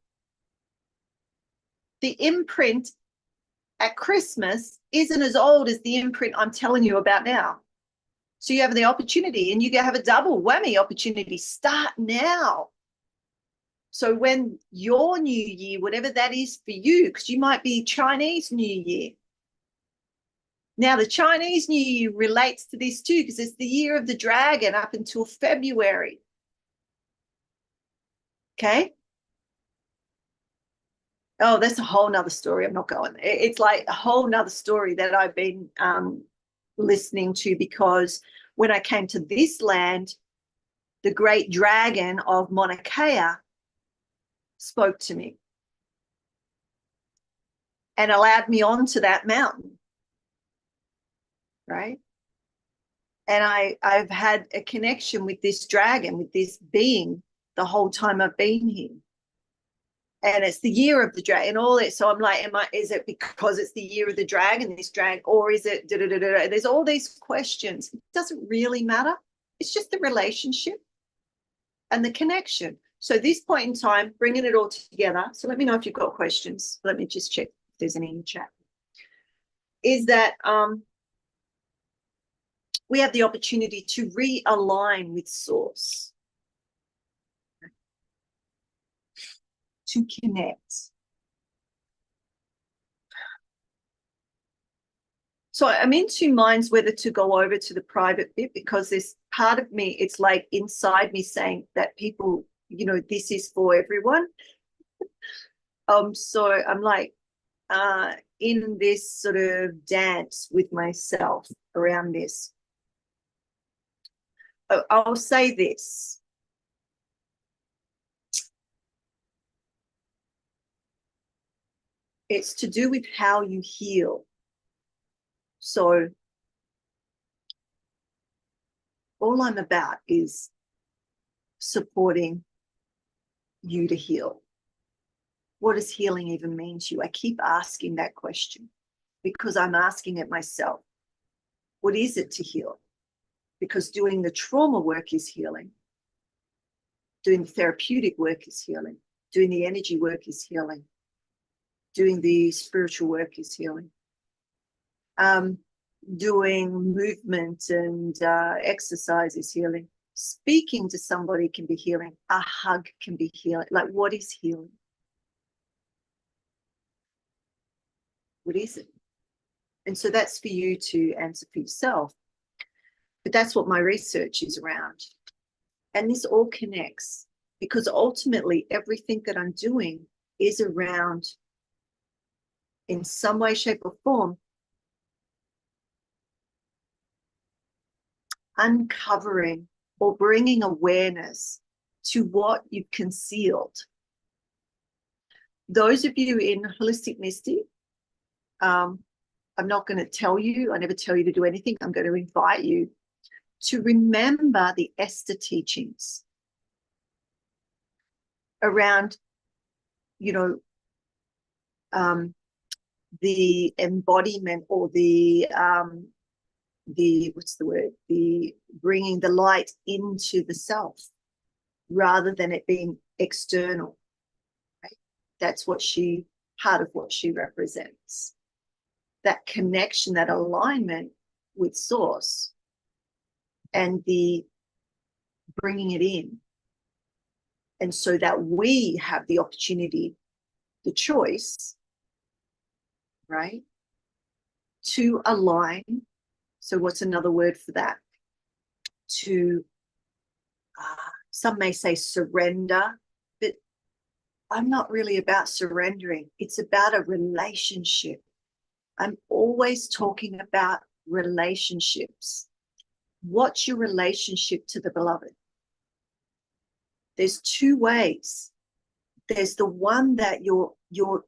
The imprint at Christmas isn't as old as the imprint I'm telling you about now. So you have the opportunity, and you have a double whammy opportunity. Start now. So when your new year, whatever that is for you, because you might be Chinese New Year. Now, the Chinese New Year relates to this too, because it's the year of the dragon up until February. Okay. Oh, that's a whole nother story. I'm not going there. It's like a whole nother story that I've been listening to, because when I came to this land, the great dragon of Mauna Kea spoke to me and allowed me onto that mountain, right? And I've had a connection with this dragon, with this being, the whole time I've been here. And it's the year of the dragon, all it. So I'm like, is it because it's the year of the dragon, this drag, or is it da-da-da-da-da? There's all these questions. It doesn't really matter. It's just the relationship and the connection. So this point in time, bringing it all together. So let me know if you've got questions. Let me just check if there's any in the chat. Is that we have the opportunity to realign with source, to connect. So I'm in two minds whether to go over to the private bit, because there's part of me, it's like inside me saying that people, you know, this is for everyone. So I'm like in this sort of dance with myself around this. I'll say this. It's to do with how you heal. So all I'm about is supporting you to heal. What does healing even mean to you? I keep asking that question because I'm asking it myself. What is it to heal? Because doing the trauma work is healing. Doing the therapeutic work is healing. Doing the energy work is healing. Doing the spiritual work is healing. Doing movement and exercise is healing. Speaking to somebody can be healing. A hug can be healing. Like, what is healing? What is it? And so that's for you to answer for yourself. But that's what my research is around. And this all connects, because ultimately everything that I'm doing is around, in some way, shape, or form, uncovering or bringing awareness to what you've concealed. Those of you in Holistic Mystic, I'm not going to tell you, I never tell you to do anything. I'm going to invite you to remember the Esther teachings around, you know, the embodiment, or the what's the word, the bringing the light into the self rather than it being external, right? That's what part of what she represents, that connection, that alignment with source, and the bringing it in. And so that we have the opportunity, the choice, right, to align. So what's another word for that? To, some may say surrender, but I'm not really about surrendering. It's about a relationship. I'm always talking about relationships. What's your relationship to the beloved? There's two ways. There's the one that you're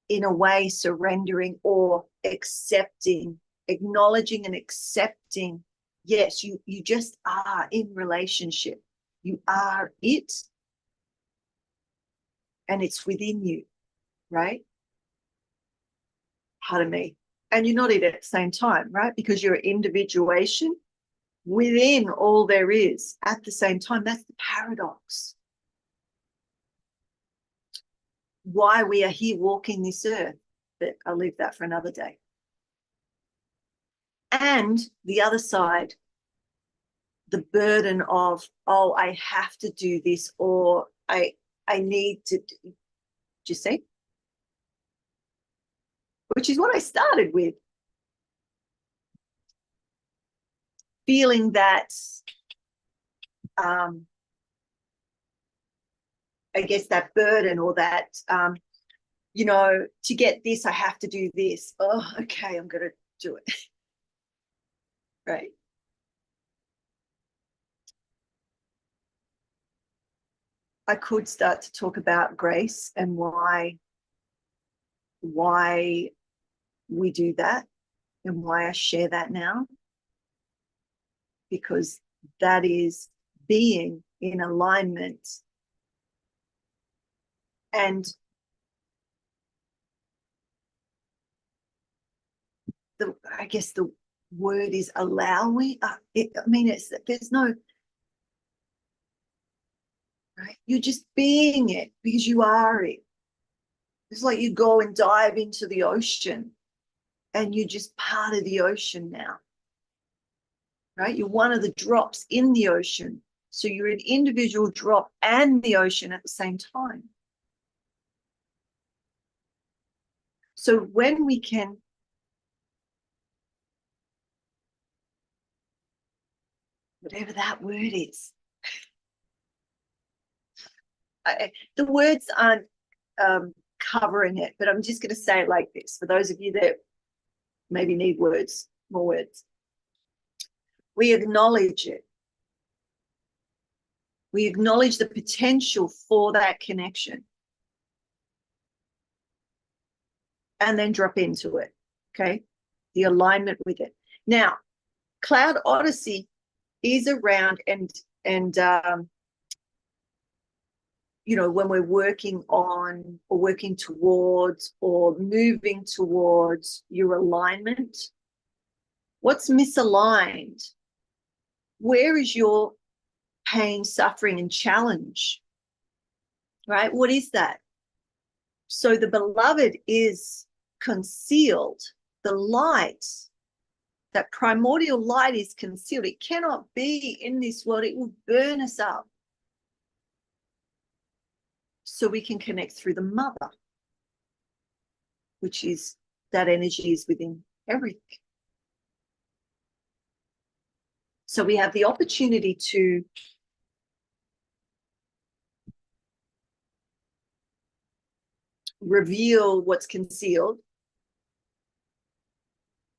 in a way surrendering or accepting, acknowledging and accepting. Yes, you just are in relationship. You are it, and it's within you, right? Pardon me. And you're not it at the same time, right? Because you're individuation within all there is at the same time. That's the paradox. Why we are here walking this earth. But I'll leave that for another day. And the other side, the burden of, oh, I have to do this, or I need to, do you see? Which is what I started with. Feeling that I guess that burden or that, you know, to get this, I have to do this. Oh, okay, I'm going to do it. Right. I could start to talk about grace and why we do that and why I share that now, because that is being in alignment. And I guess the word is allowing. There's no, right? You're just being it because you are it. It's like you go and dive into the ocean and you're just part of the ocean now, right? You're one of the drops in the ocean. So you're an individual drop and the ocean at the same time. So when we can whatever that word is, the words aren't covering it, but I'm just going to say it like this for those of you that maybe need words, more words. We acknowledge it. We acknowledge the potential for that connection and then drop into it, okay? The alignment with it. Now, Cloud Odyssey is around and you know, when we're working on or working towards or moving towards your alignment, what's misaligned? Where is your pain, suffering, and challenge? Right? What is that? So the beloved is concealed. The light, that primordial light is concealed. It cannot be in this world. It will burn us up. So we can connect through the mother, which is that energy is within everything. So we have the opportunity to reveal what's concealed.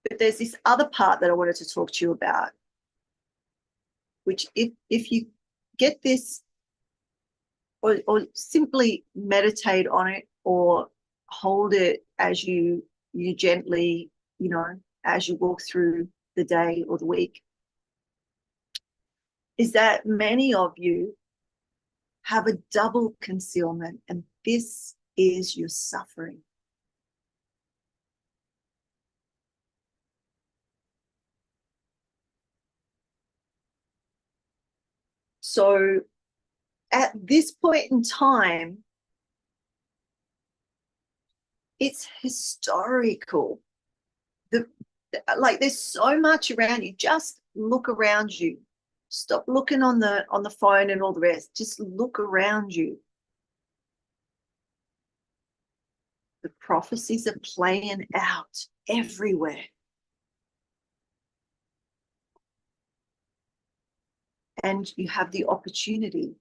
But there's this other part that I wanted to talk to you about, which if you get this or simply meditate on it or hold it as you gently, you know, as you walk through the day or the week, is that many of you have a double concealment, and this is your suffering. So at this point in time, it's historical. Like there's so much around you. Just look around you. Stop looking on the phone and all the rest. Just look around you. The prophecies are playing out everywhere. And you have the opportunity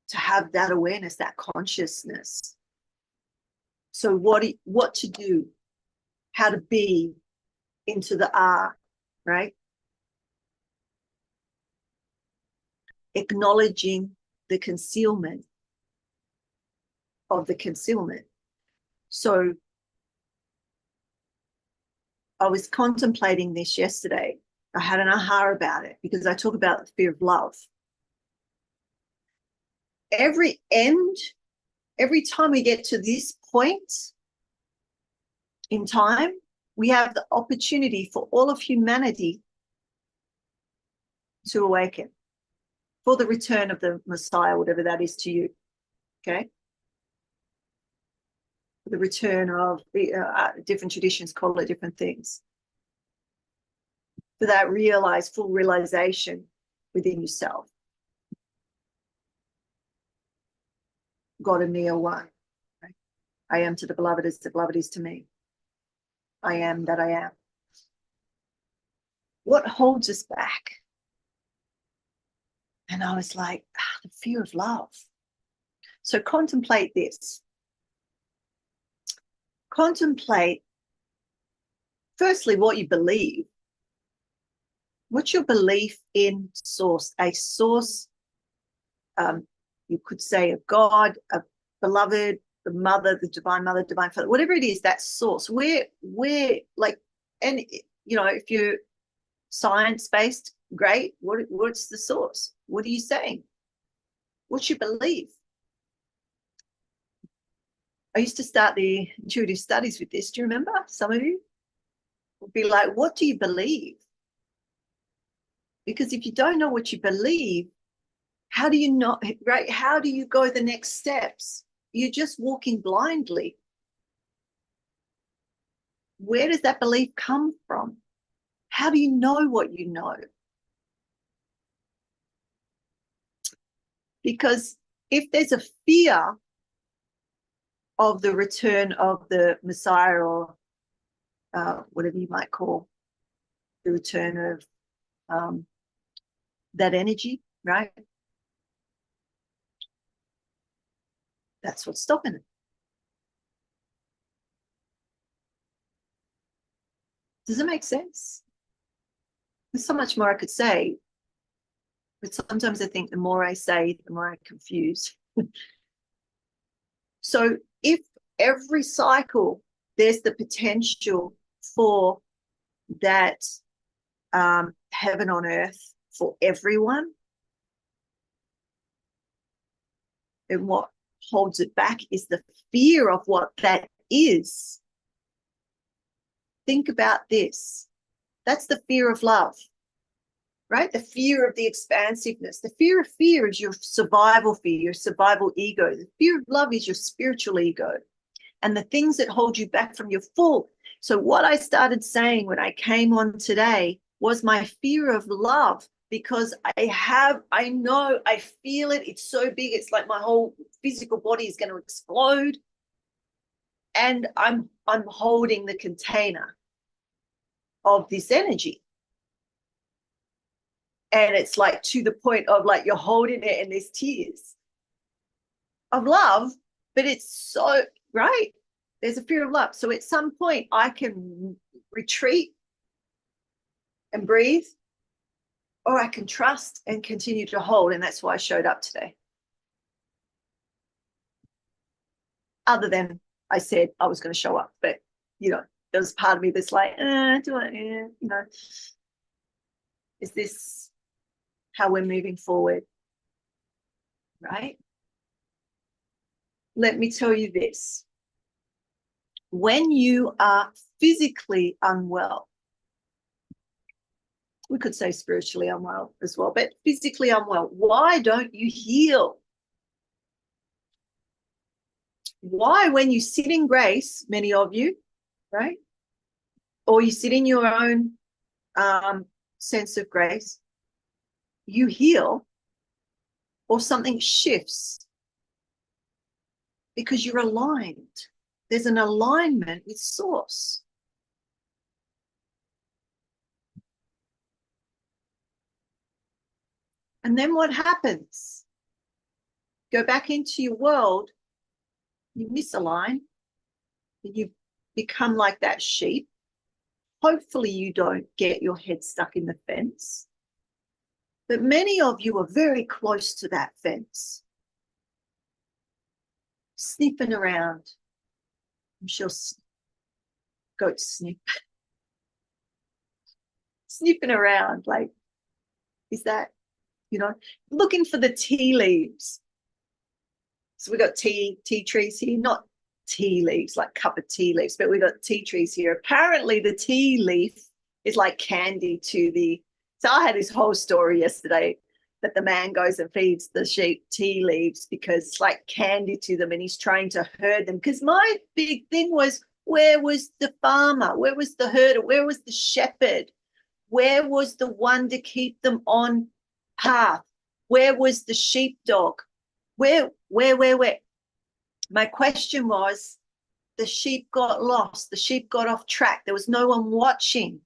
to have that awareness, that consciousness. So what to do, how to be into the R, right? Acknowledging the concealment of the concealment. So I was contemplating this yesterday. I had an aha about it because I talk about the fear of love. Every time we get to this point in time, we have the opportunity for all of humanity to awaken, for the return of the Messiah, whatever that is to you, okay? The return of different traditions call it different things. For that full realization within yourself. God and me are one. Right? I am to the beloved as the beloved is to me. I am that I am. What holds us back? And I was like, the fear of love. So contemplate this. Contemplate, firstly, what you believe. What's your belief in source? A source, you could say a God, a beloved, the mother, the divine mother, divine father, whatever it is, that source. We're like, and you know, if you're science-based, great. What's the source? What are you saying? What's your belief? I used to start the intuitive studies with this. Do you remember? Some of you would be like, what do you believe? Because if you don't know what you believe, how do you not, right? How do you go the next steps? You're just walking blindly. Where does that belief come from? How do you know what you know? Because if there's a fear of the return of the Messiah, or whatever you might call the return of that energy, right? That's what's stopping it. Does it make sense? There's so much more I could say, but sometimes I think the more I say, the more I confuse. So if every cycle there's the potential for that heaven on earth for everyone, and what holds it back is the fear of what that is. Think about this. That's the fear of love, right? The fear of the expansiveness. The fear is your survival fear, your survival ego. The fear of love is your spiritual ego, and the things that hold you back from your full. So what I started saying when I came on today was my fear of love, because I know, I feel it. It's so big. It's like my whole physical body is going to explode. And I'm holding the container of this energy. And it's like to the point of like you're holding it and there's tears of love, but it's so, right? There's a fear of love. So at some point I can retreat and breathe, or I can trust and continue to hold. And that's why I showed up today. Other than I said I was going to show up, but you know, there was part of me that's like, you know, is this how we're moving forward? Right? Let me tell you this. When you are physically unwell, we could say spiritually unwell as well, but physically unwell, why don't you heal? Why, when you sit in grace, many of you, right? Or you sit in your own sense of grace, you heal, or something shifts, because you're aligned. There's an alignment with source. And then what happens? Go back into your world, you misalign, you become like that sheep. Hopefully you don't get your head stuck in the fence. But many of you are very close to that fence, sniffing around. I'm sure goats sniff. Sniffing around, like, is that, you know, looking for the tea leaves. So we got tea trees here, not tea leaves, like cup of tea leaves, but we got tea trees here. Apparently the tea leaf is like candy to the, so I had this whole story yesterday that the man goes and feeds the sheep tea leaves because it's like candy to them, and he's trying to herd them. Because my big thing was, where was the farmer? Where was the herder? Where was the shepherd? Where was the one to keep them on path? Where was the sheepdog? Where? My question was, the sheep got lost. The sheep got off track. There was no one watching.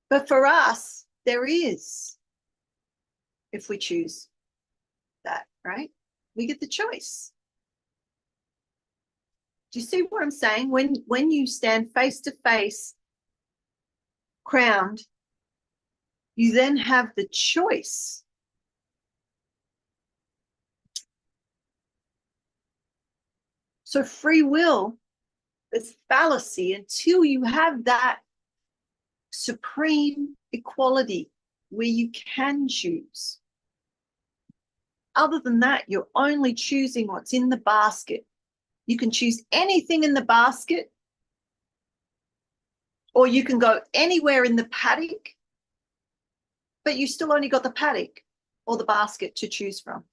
But for us, there is. if we choose that, right? We get the choice. Do you see what I'm saying? When you stand face to face, crowned, you then have the choice. So free will is fallacy until you have that supreme equality where you can choose. Other than that, you're only choosing what's in the basket. You can choose anything in the basket, or you can go anywhere in the paddock, but you still only got the paddock or the basket to choose from.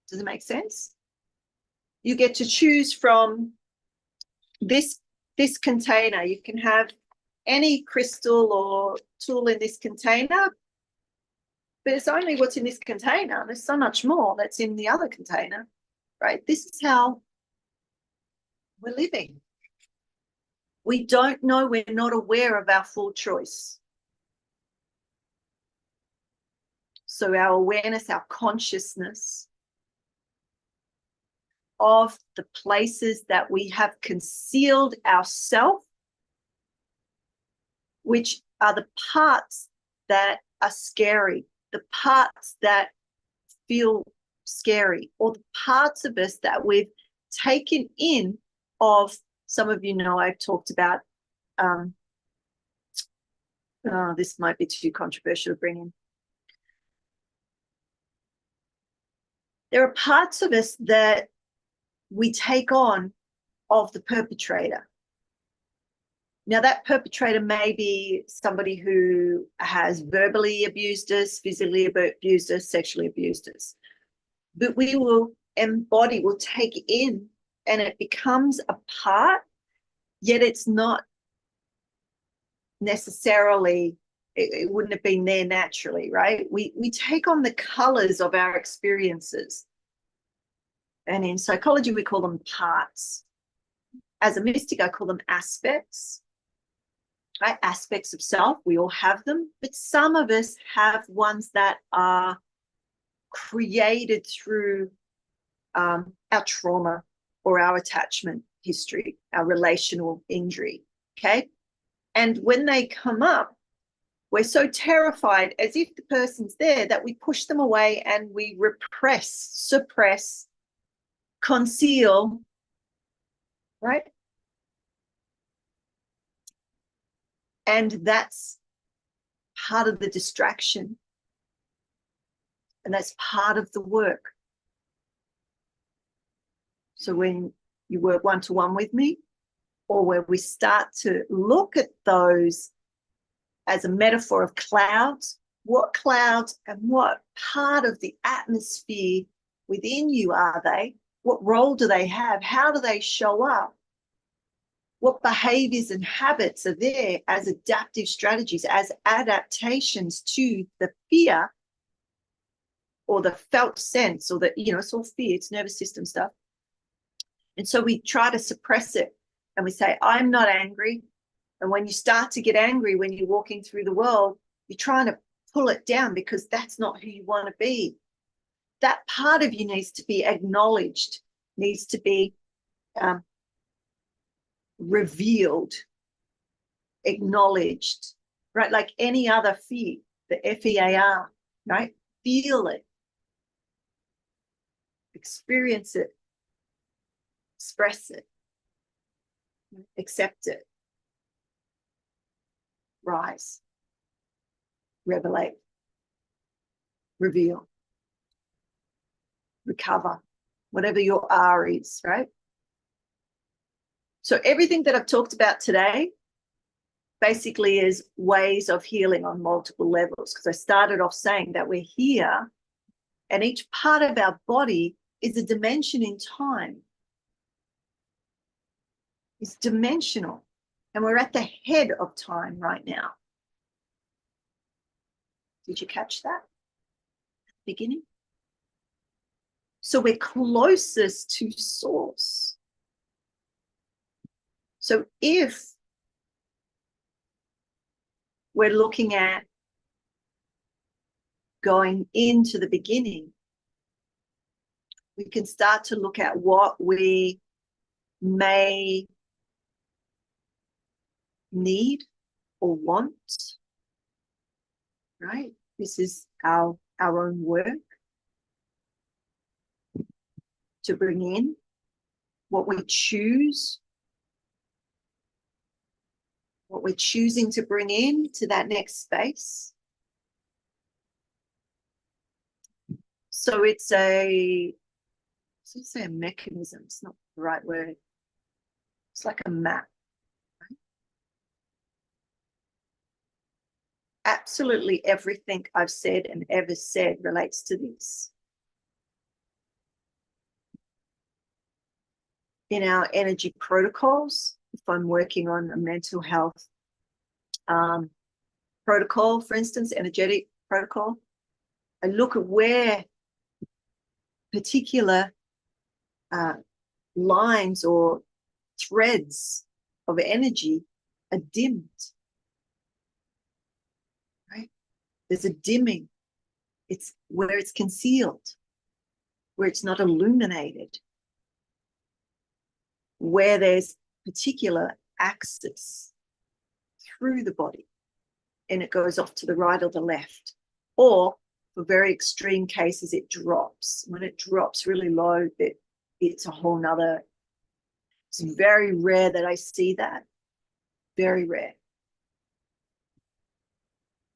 Does it make sense? You get to choose from this container. You can have any crystal or tool in this container, but it's only what's in this container. There's so much more that's in the other container, right? This is how we're living. We don't know, we're not aware of our full choice. So our awareness, our consciousness of the places that we have concealed ourselves, which are the parts that are scary, the parts that feel scary, or the parts of us that we've taken in of, some of you know I've talked about, this might be too controversial to bring in. There are parts of us that we take on of the perpetrator. Now, that perpetrator may be somebody who has verbally abused us, physically abused us, sexually abused us. But we will embody, will take in, and it becomes a part, yet it's not necessarily, it wouldn't have been there naturally, right? We take on the colors of our experiences. And in psychology, we call them parts. As a mystic, I call them aspects. Right? Aspects of self, we all have them, but some of us have ones that are created through our trauma or our attachment history, our relational injury, okay? And when they come up, we're so terrified, as if the person's there, that we push them away and we repress, suppress, conceal, right? And that's part of the distraction. And that's part of the work. So when you work one-to-one with me, or where we start to look at those as a metaphor of clouds, what clouds and what part of the atmosphere within you are they? What role do they have? How do they show up? What behaviors and habits are there as adaptive strategies, as adaptations to the fear or the felt sense, or the, it's all fear, it's nervous system stuff. And so we try to suppress it, and we say, I'm not angry. And when you start to get angry when you're walking through the world, you're trying to pull it down because that's not who you want to be. That part of you needs to be acknowledged, needs to be revealed, acknowledged, right? Like any other fear, the FEAR, right? Feel it, experience it, express it, accept it, rise, revelate, reveal, recover, whatever your R is, right? So everything that I've talked about today basically is ways of healing on multiple levels, because I started off saying that we're here and each part of our body is a dimension in time. It's dimensional, and we're at the head of time right now. Did you catch that at the beginning? So we're closest to source. So if we're looking at going into the beginning, we can start to look at what we may need or want, right? This is our own work to bring in, what we choose, what we're choosing to bring in to that next space. So it's a, let's say a mechanism, it's not the right word. It's like a map. Right? Absolutely everything I've said and ever said relates to this. In our energy protocols, if I'm working on a mental health protocol, for instance, energetic protocol, I look at where particular lines or threads of energy are dimmed, right? There's a dimming. It's where it's concealed, where it's not illuminated, where there's particular axis through the body and it goes off to the right or the left. Or for very extreme cases, it drops. When it drops really low, it's a whole nother. It's very rare that I see that. Very rare.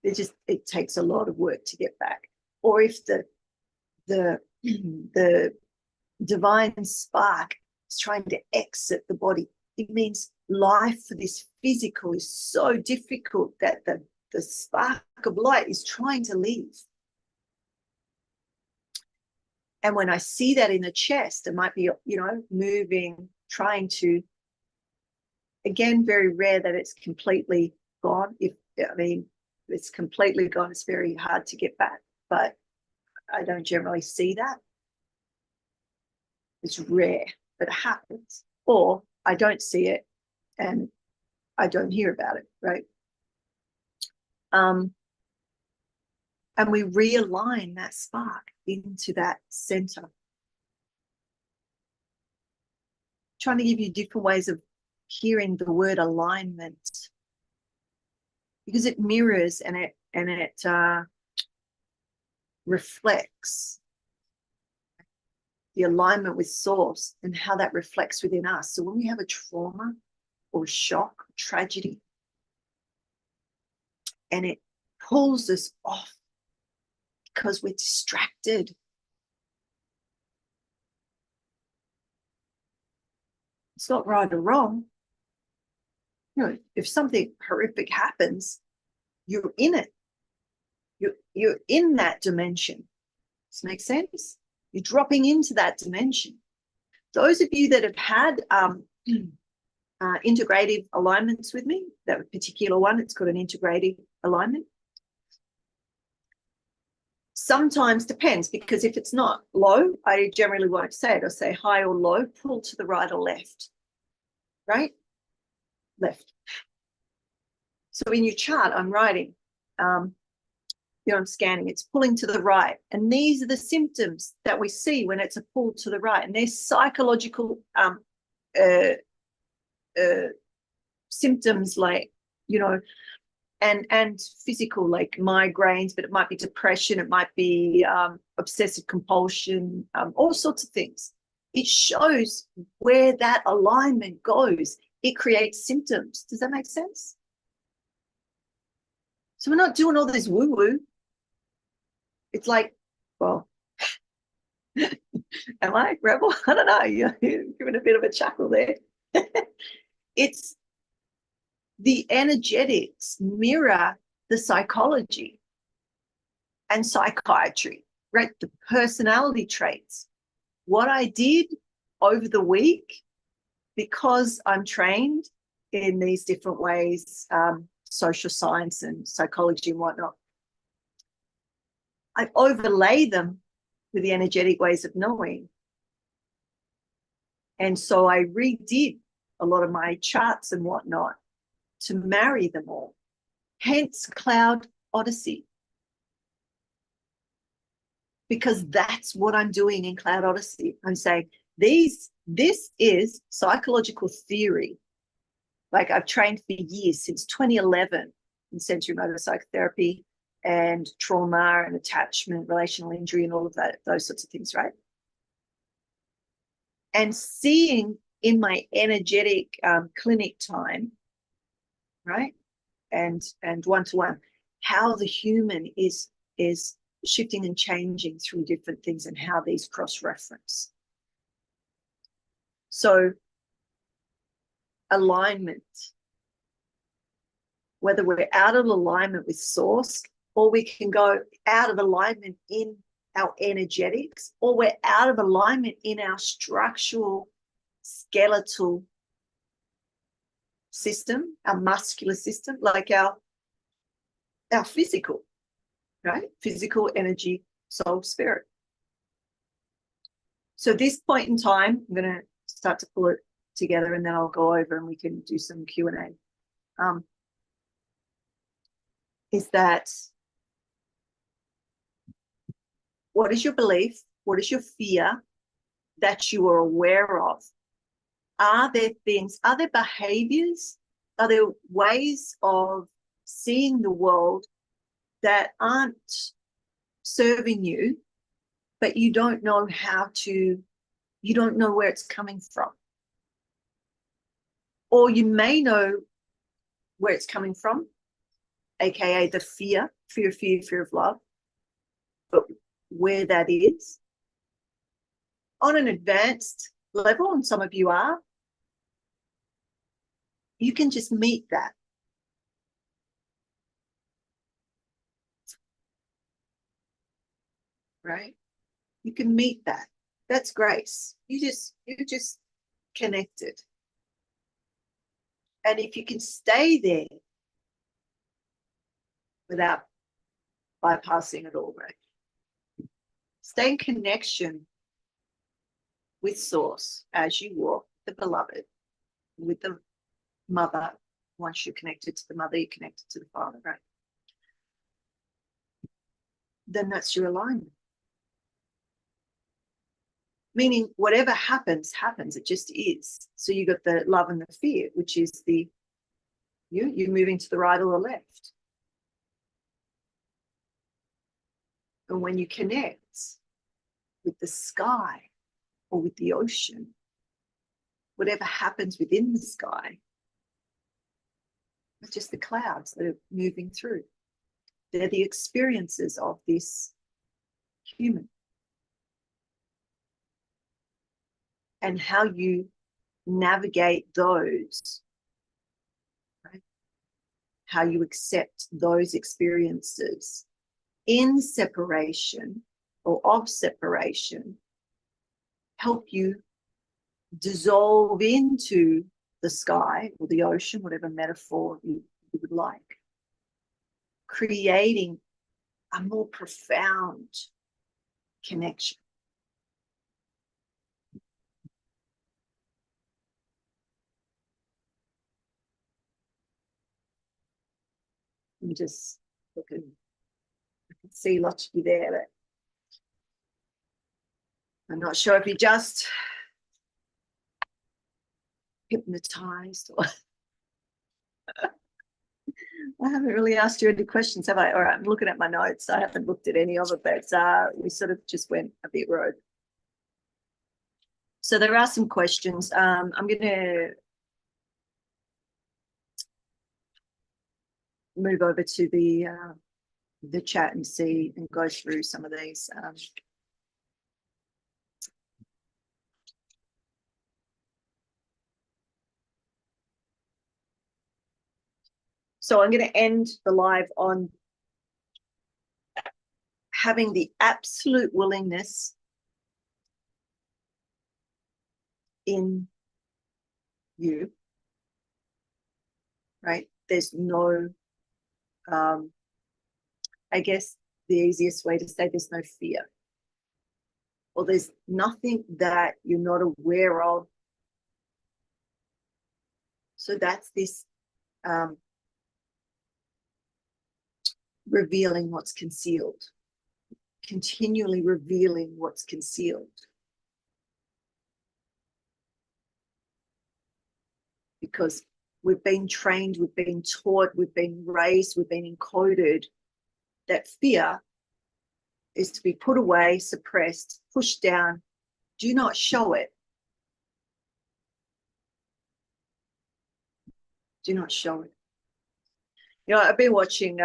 It takes a lot of work to get back. Or if the divine spark is trying to exit the body, it means life for this physical is so difficult that the spark of light is trying to leave. And when I see that in the chest, it might be, moving, trying to, again, very rare that it's completely gone. It's completely gone, it's very hard to get back, but I don't generally see that. It's rare, but it happens. Or I don't see it and I don't hear about it, right? And we realign that spark into that center. Trying to give you different ways of hearing the word alignment, because it mirrors and it reflects the alignment with source and how that reflects within us. So when we have a trauma or a shock, tragedy, and it pulls us off because we're distracted, it's not right or wrong. If something horrific happens, you're in it. You're in that dimension. Does this make sense? You're dropping into that dimension. Those of you that have had integrative alignments with me, that particular one, it's called an integrative alignment. Sometimes depends, because if it's not low, I generally won't say it. I'll say high or low, pull to the right or left, right? Left. So in your chart, I'm writing, I'm scanning, it's pulling to the right. And these are the symptoms that we see when it's a pull to the right. And there's psychological symptoms like, and physical, like migraines, but it might be depression, it might be obsessive compulsion, all sorts of things. It shows where that alignment goes. It creates symptoms. Does that make sense? So we're not doing all this woo-woo. It's like, well, am I rebel? I don't know. You're giving a bit of a chuckle there. It's the energetics mirror the psychology and psychiatry, right? The personality traits. What I did over the week, because I'm trained in these different ways, social science and psychology and whatnot, I overlay them with the energetic ways of knowing. And so I redid a lot of my charts and whatnot to marry them all. Hence Cloud Odyssey. because that's what I'm doing in Cloud Odyssey. I'm saying this is psychological theory. Like I've trained for years, since 2011 in sensory motor psychotherapy and trauma and attachment, relational injury, and all of that, those sorts of things, right? And seeing in my energetic clinic time, right, and one-to-one, how the human is shifting and changing through different things and how these cross-reference. So alignment, whether we're out of alignment with source, or we can go out of alignment in our energetics, or we're out of alignment in our structural skeletal system, our muscular system, like our physical, right? Physical, energy, soul, spirit. So this point in time, I'm going to start to pull it together, and then I'll go over and we can do some Q&A. Is that, what is your belief? What is your fear that you are aware of? Are there things, are there behaviors, are there ways of seeing the world that aren't serving you, but you don't know how to, you don't know where it's coming from? Or you may know where it's coming from, aka the fear of love, but where that is on an advanced level, and some of you are, you can just meet that. Right? You can meet that. That's grace. You just connected. And if you can stay there without bypassing it all, right? Stay in connection with source as you walk the beloved, with the mother. Once you're connected to the mother, you're connected to the father, right? Then that's your alignment. Meaning whatever happens, happens. It just is. So you got the love and the fear, which is the you're moving to the right or the left. And when you connect with the sky or with the ocean, whatever happens within the sky, it's just the clouds that are moving through. They're the experiences of this human. And how you navigate those, right? How you accept those experiences in separation or of separation, help you dissolve into the sky or the ocean, whatever metaphor you would like, creating a more profound connection. I'm just looking, I can see lots of you there, but I'm not sure if you just hypnotized or I haven't really asked you any questions, have I? All right, I'm looking at my notes. I haven't looked at any of it, but we sort of just went a bit rogue. So there are some questions. I'm going to move over to the chat and see and go through some of these. So I'm going to end the live on having the absolute willingness in you, right? There's no, I guess the easiest way to say there's no fear, or there's nothing that you're not aware of. So that's this revealing what's concealed. continually revealing what's concealed. Because we've been trained, we've been taught, we've been raised, we've been encoded that fear is to be put away, suppressed, pushed down. Do not show it. Do not show it. You know, I've been watching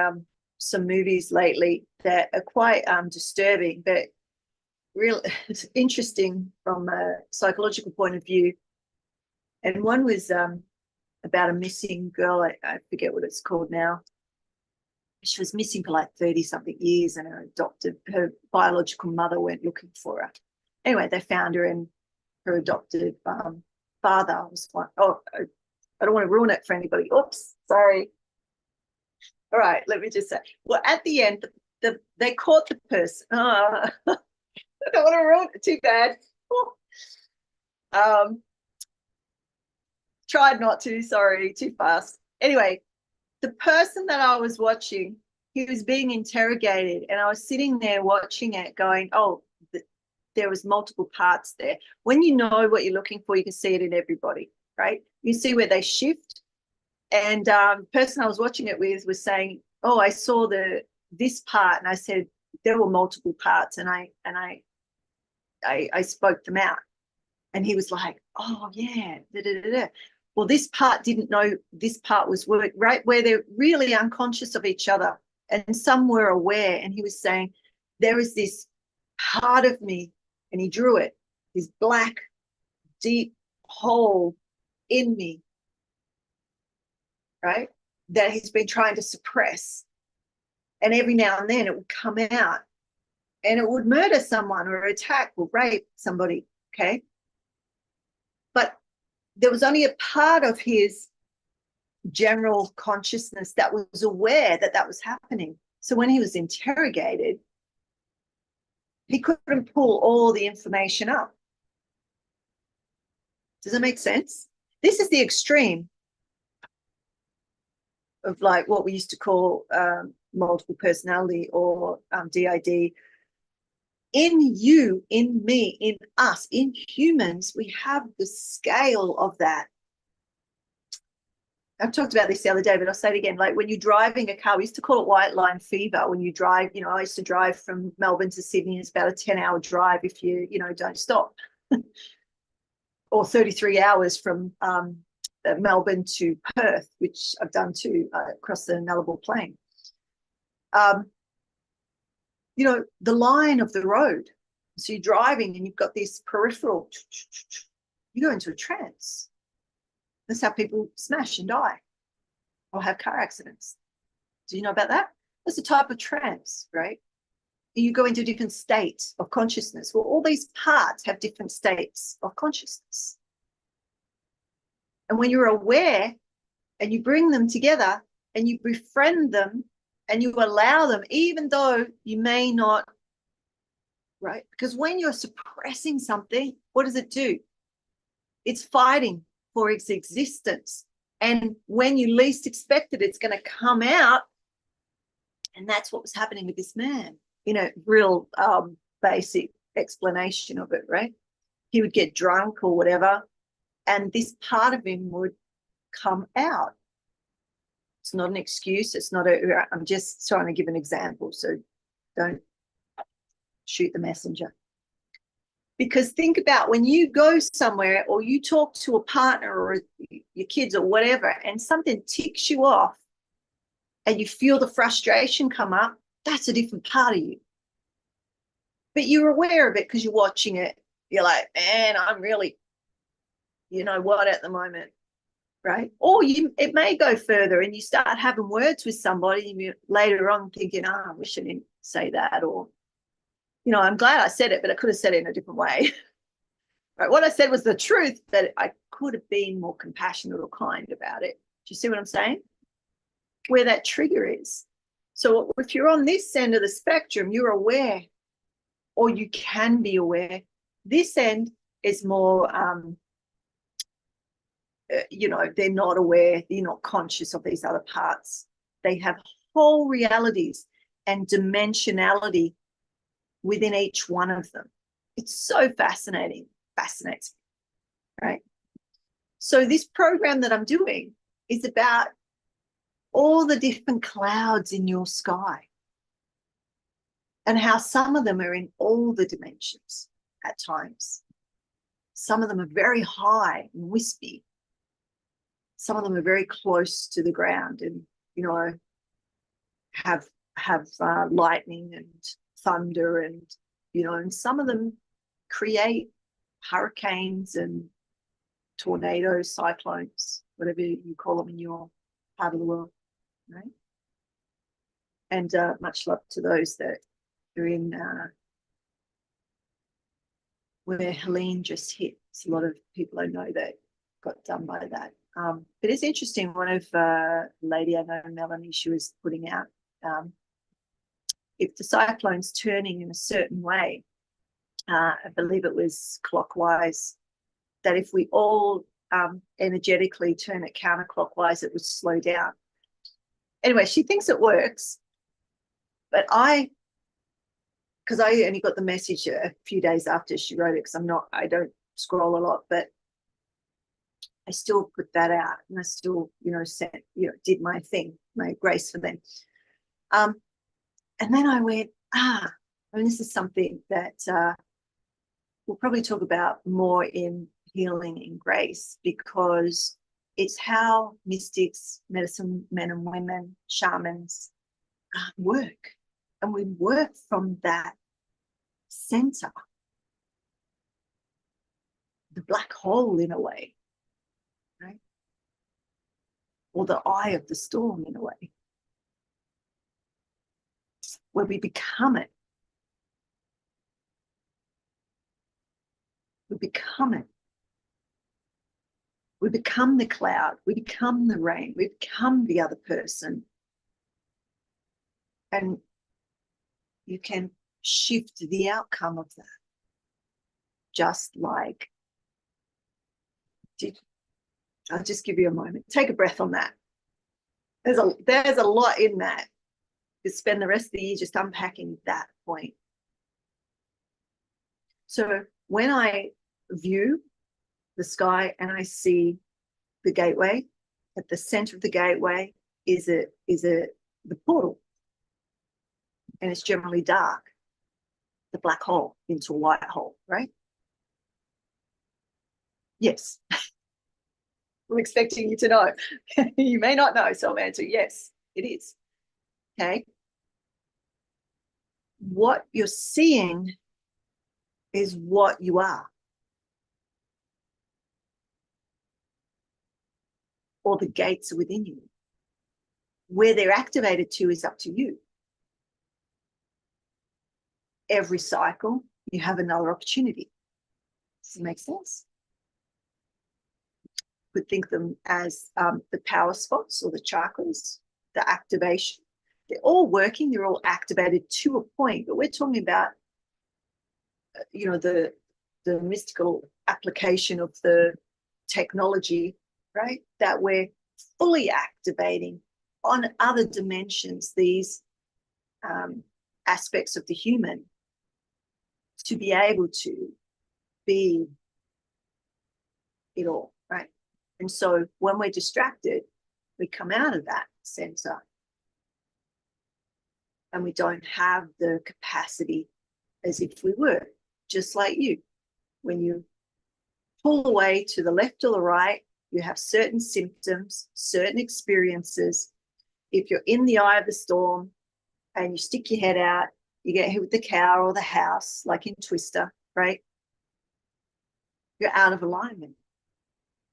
some movies lately that are quite disturbing, but real it's interesting from a psychological point of view. And one was about a missing girl. I forget what it's called now. She was missing for like 30-something years, and her biological mother went looking for her. Anyway, they found her, and her adopted father was like, oh, I don't want to ruin it for anybody. Oops, sorry. All right, let me just say. Well, at the end, they caught the person. Oh, I don't want to ruin it. Too bad. Tried not to. Sorry, too fast. Anyway, the person that I was watching, he was being interrogated, and I was sitting there watching it going, oh, there was multiple parts there. When you know what you're looking for, you can see it in everybody, right? You see where they shift. And the person I was watching it with was saying, oh, I saw this part, and I said there were multiple parts, and I spoke them out. And he was like, oh, yeah, da-da-da-da. Well, this part didn't know this part was work, right? Where they're really unconscious of each other, and some were aware. And he was saying, there is this part of me, and he drew it, this black, deep hole in me, right? That he's been trying to suppress. And every now and then it would come out, and it would murder someone or attack or rape somebody, okay? But there was only a part of his general consciousness that was aware that that was happening. So when he was interrogated, he couldn't pull all the information up. Does that make sense? This is the extreme of like what we used to call multiple personality or DID. In you, in me, in us, in humans, we have the scale of that. I've talked about this the other day, but I'll say it again. Like when you're driving a car, we used to call it white line fever. When you drive, you know, I used to drive from Melbourne to Sydney. It's about a 10-hour drive if you don't stop. Or 33 hours from Melbourne to Perth, which I've done too, across the Nullarbor Plain. The line of the road. So you're driving and you've got this peripheral, you go into a trance. That's how people smash and die or have car accidents. Do you know about that? That's a type of trance, right? You go into different states of consciousness. Well, all these parts have different states of consciousness. And when you're aware and you bring them together and you befriend them and you allow them, even though you may not, right? Because when you're suppressing something, what does it do? It's fighting for its existence. And when you least expect it, it's going to come out. And that's what was happening with this man. Real basic explanation of it, right? He would get drunk or whatever, and this part of him would come out. It's not an excuse. I'm just trying to give an example, so don't shoot the messenger. Because think about when you go somewhere or you talk to a partner or your kids or whatever, and something ticks you off and you feel the frustration come up, that's a different part of you. But you're aware of it because you're watching it. You're like, man, I'm really, you know what, at the moment, right? Or it may go further and you start having words with somebody and you later on thinking, I wish I didn't say that, or, I'm glad I said it, but I could have said it in a different way. Right? What I said was the truth, but I could have been more compassionate or kind about it. Do you see what I'm saying? Where that trigger is. So if you're on this end of the spectrum, you're aware, or you can be aware. This end is more, they're not aware, they're not conscious of these other parts. They have whole realities and dimensionality within each one of them. It's so fascinating, fascinates me, right? So this program that I'm doing is about all the different clouds in your sky and how some of them are in all the dimensions at times. Some of them are very high and wispy. Some of them are very close to the ground and, you know, have lightning and thunder and, you know, and some of them create hurricanes and tornadoes, cyclones, whatever you call them in your part of the world, right? And much love to those that are in where Helene just hit. It's a lot of people I know that got done by that. But it's interesting. One of lady I know, Melanie, she was putting out if the cyclone's turning in a certain way, I believe it was clockwise, that if we all energetically turn it counterclockwise, it would slow down. Anyway, she thinks it works, but because I only got the message a few days after she wrote it, because I don't scroll a lot, but I still put that out and I still, you know, did my thing, my grace for them. And then I went, and this is something that we'll probably talk about more in healing and grace, because it's how mystics, medicine men and women, shamans work. And we work from that center, the black hole in a way, right? Or the eye of the storm in a way, where we become it. We become it. We become the cloud. We become the rain. We become the other person. And you can shift the outcome of that. Just like, I'll just give you a moment. Take a breath on that. There's a lot in that. You spend the rest of the year just unpacking that point. So when I view the sky and I see the gateway, at the center of the gateway is the portal, and it's generally dark, the black hole into a white hole, right? Yes. I'm expecting you to know. You may not know, so I'll answer yes, it is. Okay. What you're seeing is what you are, or the gates are within you. Where they're activated to is up to you. Every cycle, you have another opportunity. Does it make sense? You could think of them as the power spots or the chakras, the activation. They're all working, they're all activated to a point, but we're talking about, you know, the mystical application of the technology, right? That we're fully activating on other dimensions, these aspects of the human, to be able to be it all, right? And so when we're distracted, we come out of that center and we don't have the capacity as if we were, just like you. When you pull away to the left or the right, you have certain symptoms, certain experiences. If you're in the eye of the storm and you stick your head out, you get hit with the cow or the house, like in Twister, right? You're out of alignment.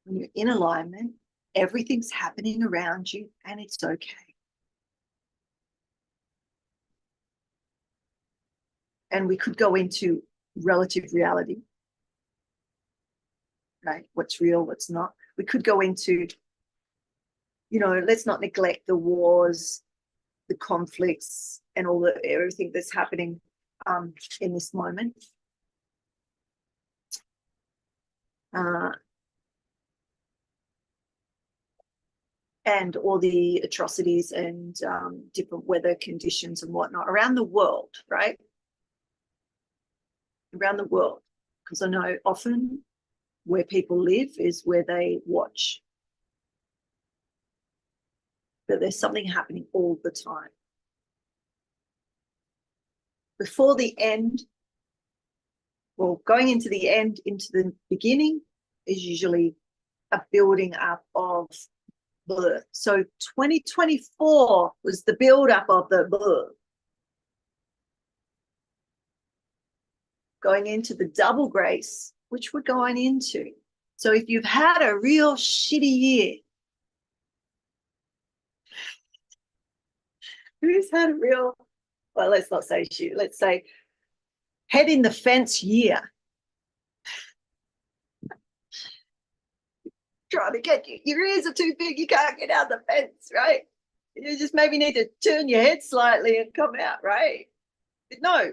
When you're in alignment, everything's happening around you and it's okay. And we could go into relative reality, right? What's real, what's not. We could go into, you know, let's not neglect the wars, the conflicts, and all the everything that's happening in this moment. And all the atrocities and different weather conditions and whatnot around the world, right? around the world, because I know often where people live is where they watch. But there's something happening all the time. Before the end, well, going into the end, into the beginning is usually a building up of the. So 2024 was the build up of the going into the double grace, which we're going into. So if you've had a real shitty year, who's had a real, well, let's not say shit, let's say head in the fence year. Trying to get you, your ears are too big, you can't get out the fence, right? You just maybe need to turn your head slightly and come out, right? No.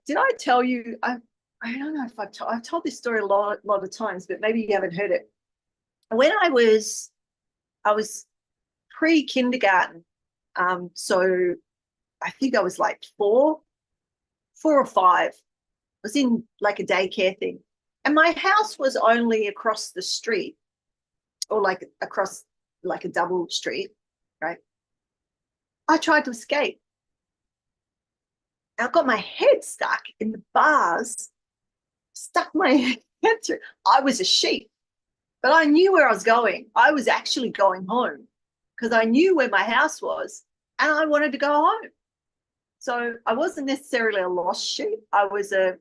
Did I tell you? I don't know if I've told this story a lot of times, but maybe you haven't heard it. When I was pre-kindergarten, so I think I was like four or five. I was in like a daycare thing, and my house was only across the street, or like across like a double street, right? I tried to escape. I got my head stuck in the bars, stuck my head through. I was a sheep, but I knew where I was going. I was actually going home because I knew where my house was and I wanted to go home. So I wasn't necessarily a lost sheep. I was a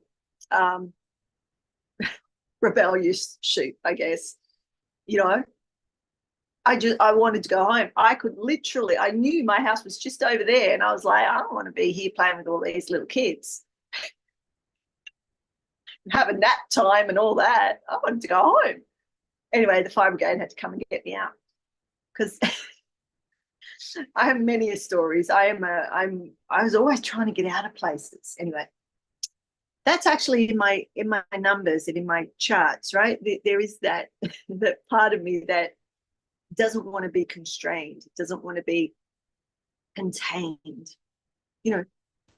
rebellious sheep, I guess. You know, I wanted to go home. I could literally, I knew my house was just over there, and I was like, I don't want to be here playing with all these little kids, having nap time and all that. I wanted to go home. Anyway, the fire brigade had to come and get me out because I have many stories. I was always trying to get out of places. Anyway, that's actually in my numbers and in my charts, right? There is that that part of me that doesn't want to be constrained, doesn't want to be contained. You know,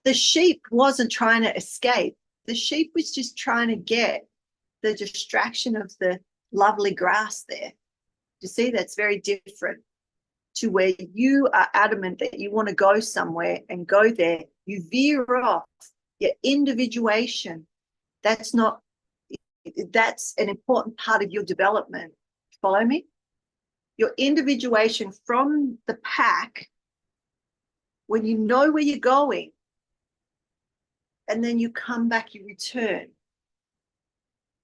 the sheep wasn't trying to escape. The sheep was just trying to get the distraction of the lovely grass there. You see, that's very different to where you are adamant that you want to go somewhere and go there. You veer off your individuation. That's an important part of your development. Follow me? Your individuation from the pack, when you know where you're going, and then you come back, you return.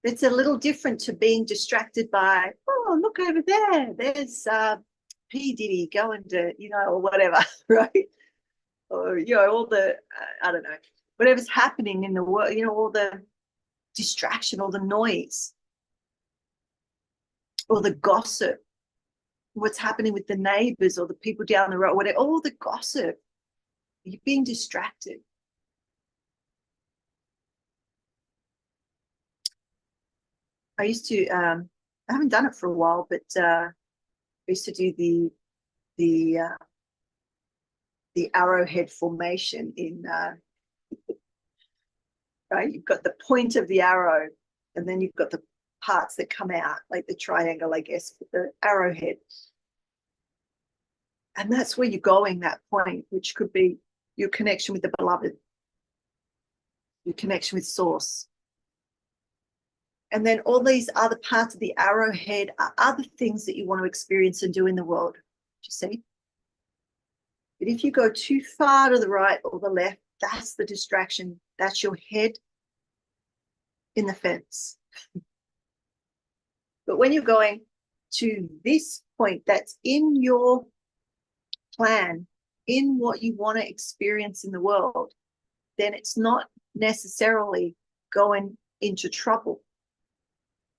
It's a little different to being distracted by, oh, look over there. There's P. Diddy going to, or whatever, right? Or, all the, I don't know, whatever's happening in the world, all the distraction, all the noise, or the gossip, what's happening with the neighbors or the people down the road, whatever, all the gossip. You're being distracted. I used to, I haven't done it for a while, but I used to do the arrowhead formation in, right? You've got the point of the arrow, and then you've got the parts that come out, like the triangle, I guess, with the arrowhead. And that's where you're going, that point, which could be your connection with the beloved, your connection with source. And then all these other parts of the arrowhead are other things that you want to experience and do in the world. Do you see? But if you go too far to the right or the left, that's the distraction. That's your head in the fence. But when you're going to this point that's in your plan, in what you want to experience in the world, then it's not necessarily going into trouble.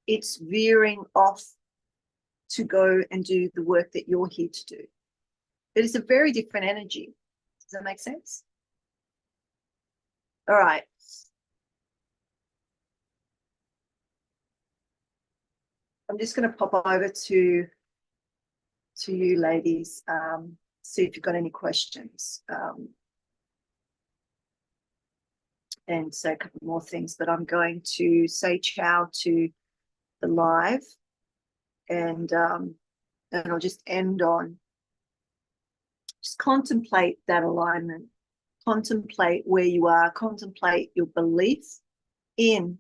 It's veering off to go and do the work that you're here to do. It is a very different energy. Does that make sense? All right. I'm just going to pop over to you ladies, see if you've got any questions. and say a couple more things, but I'm going to say ciao to the live, and I'll just end on just contemplate that alignment, contemplate where you are, contemplate your belief in,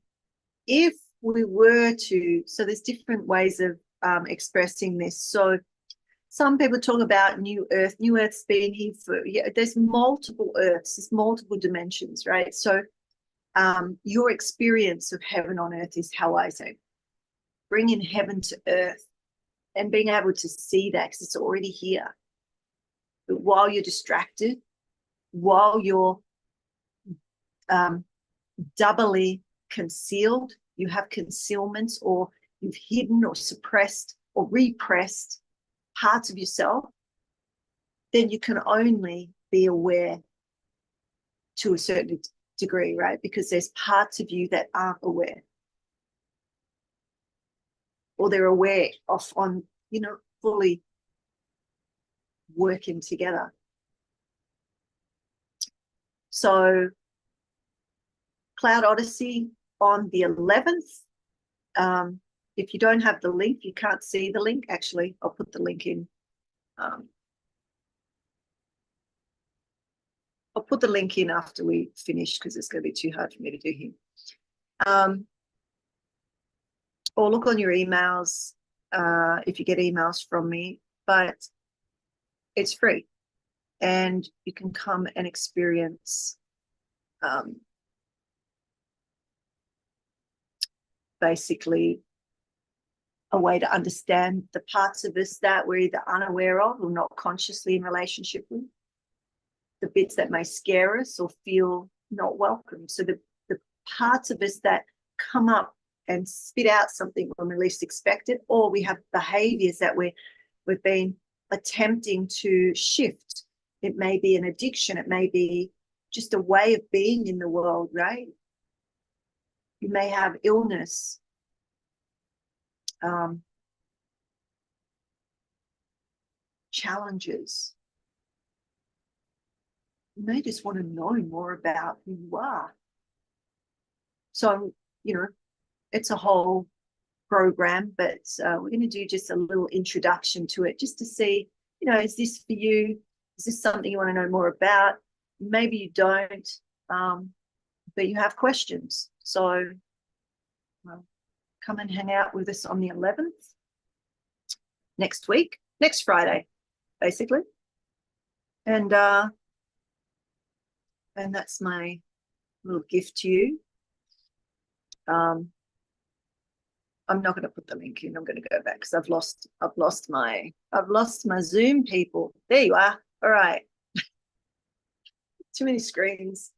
if we were to, so there's different ways of expressing this. So some people talk about new earth. New earth's been here for, yeah, there's multiple earths, there's multiple dimensions, right? So your experience of heaven on earth is how I say, bringing heaven to earth and being able to see that because it's already here. But while you're distracted, while you're doubly concealed, you have concealments, or you've hidden or suppressed or repressed parts of yourself, then you can only be aware to a certain degree, right? Because there's parts of you that aren't aware, or they're aware off on, you know, fully working together. So Cloud Odyssey on the 11th. If you don't have the link, you can't see the link. Actually, I'll put the link in. I'll put the link in after we finish because it's going to be too hard for me to do here. Or look on your emails if you get emails from me, but it's free and you can come and experience basically a way to understand the parts of us that we're either unaware of or not consciously in relationship with, the bits that may scare us or feel not welcome. So the parts of us that come up and spit out something when we least expect it, or we have behaviors that we've been attempting to shift. It may be an addiction. It may be just a way of being in the world, right? You may have illness. Challenges. You may just want to know more about who you are. So, you know, it's a whole program, but we're going to do just a little introduction to it just to see, you know, is this for you? Is this something you want to know more about? Maybe you don't, but you have questions. So come and hang out with us on the 11th, next week, next Friday, basically. And that's my little gift to you. I'm not going to put the link in. I'm going to go back because I've lost my Zoom, people. There you are. All right. Too many screens.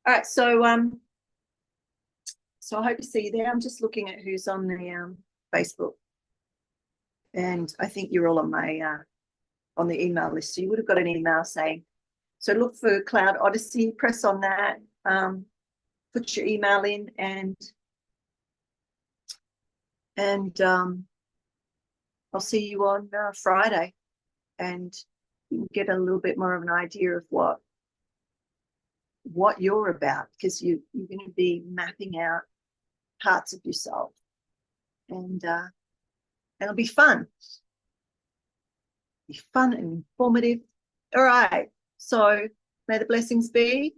All right. So I hope to see you there. I'm just looking at who's on the Facebook, and I think you're all on my on the email list. So you would have got an email saying. So look for Cloud Odyssey. Press on that. Put your email in, and I'll see you on Friday, and you can get a little bit more of an idea of what you're about, because you're going to be mapping out parts of yourself, and it'll be fun. Be fun and informative. All right. So may the blessings be.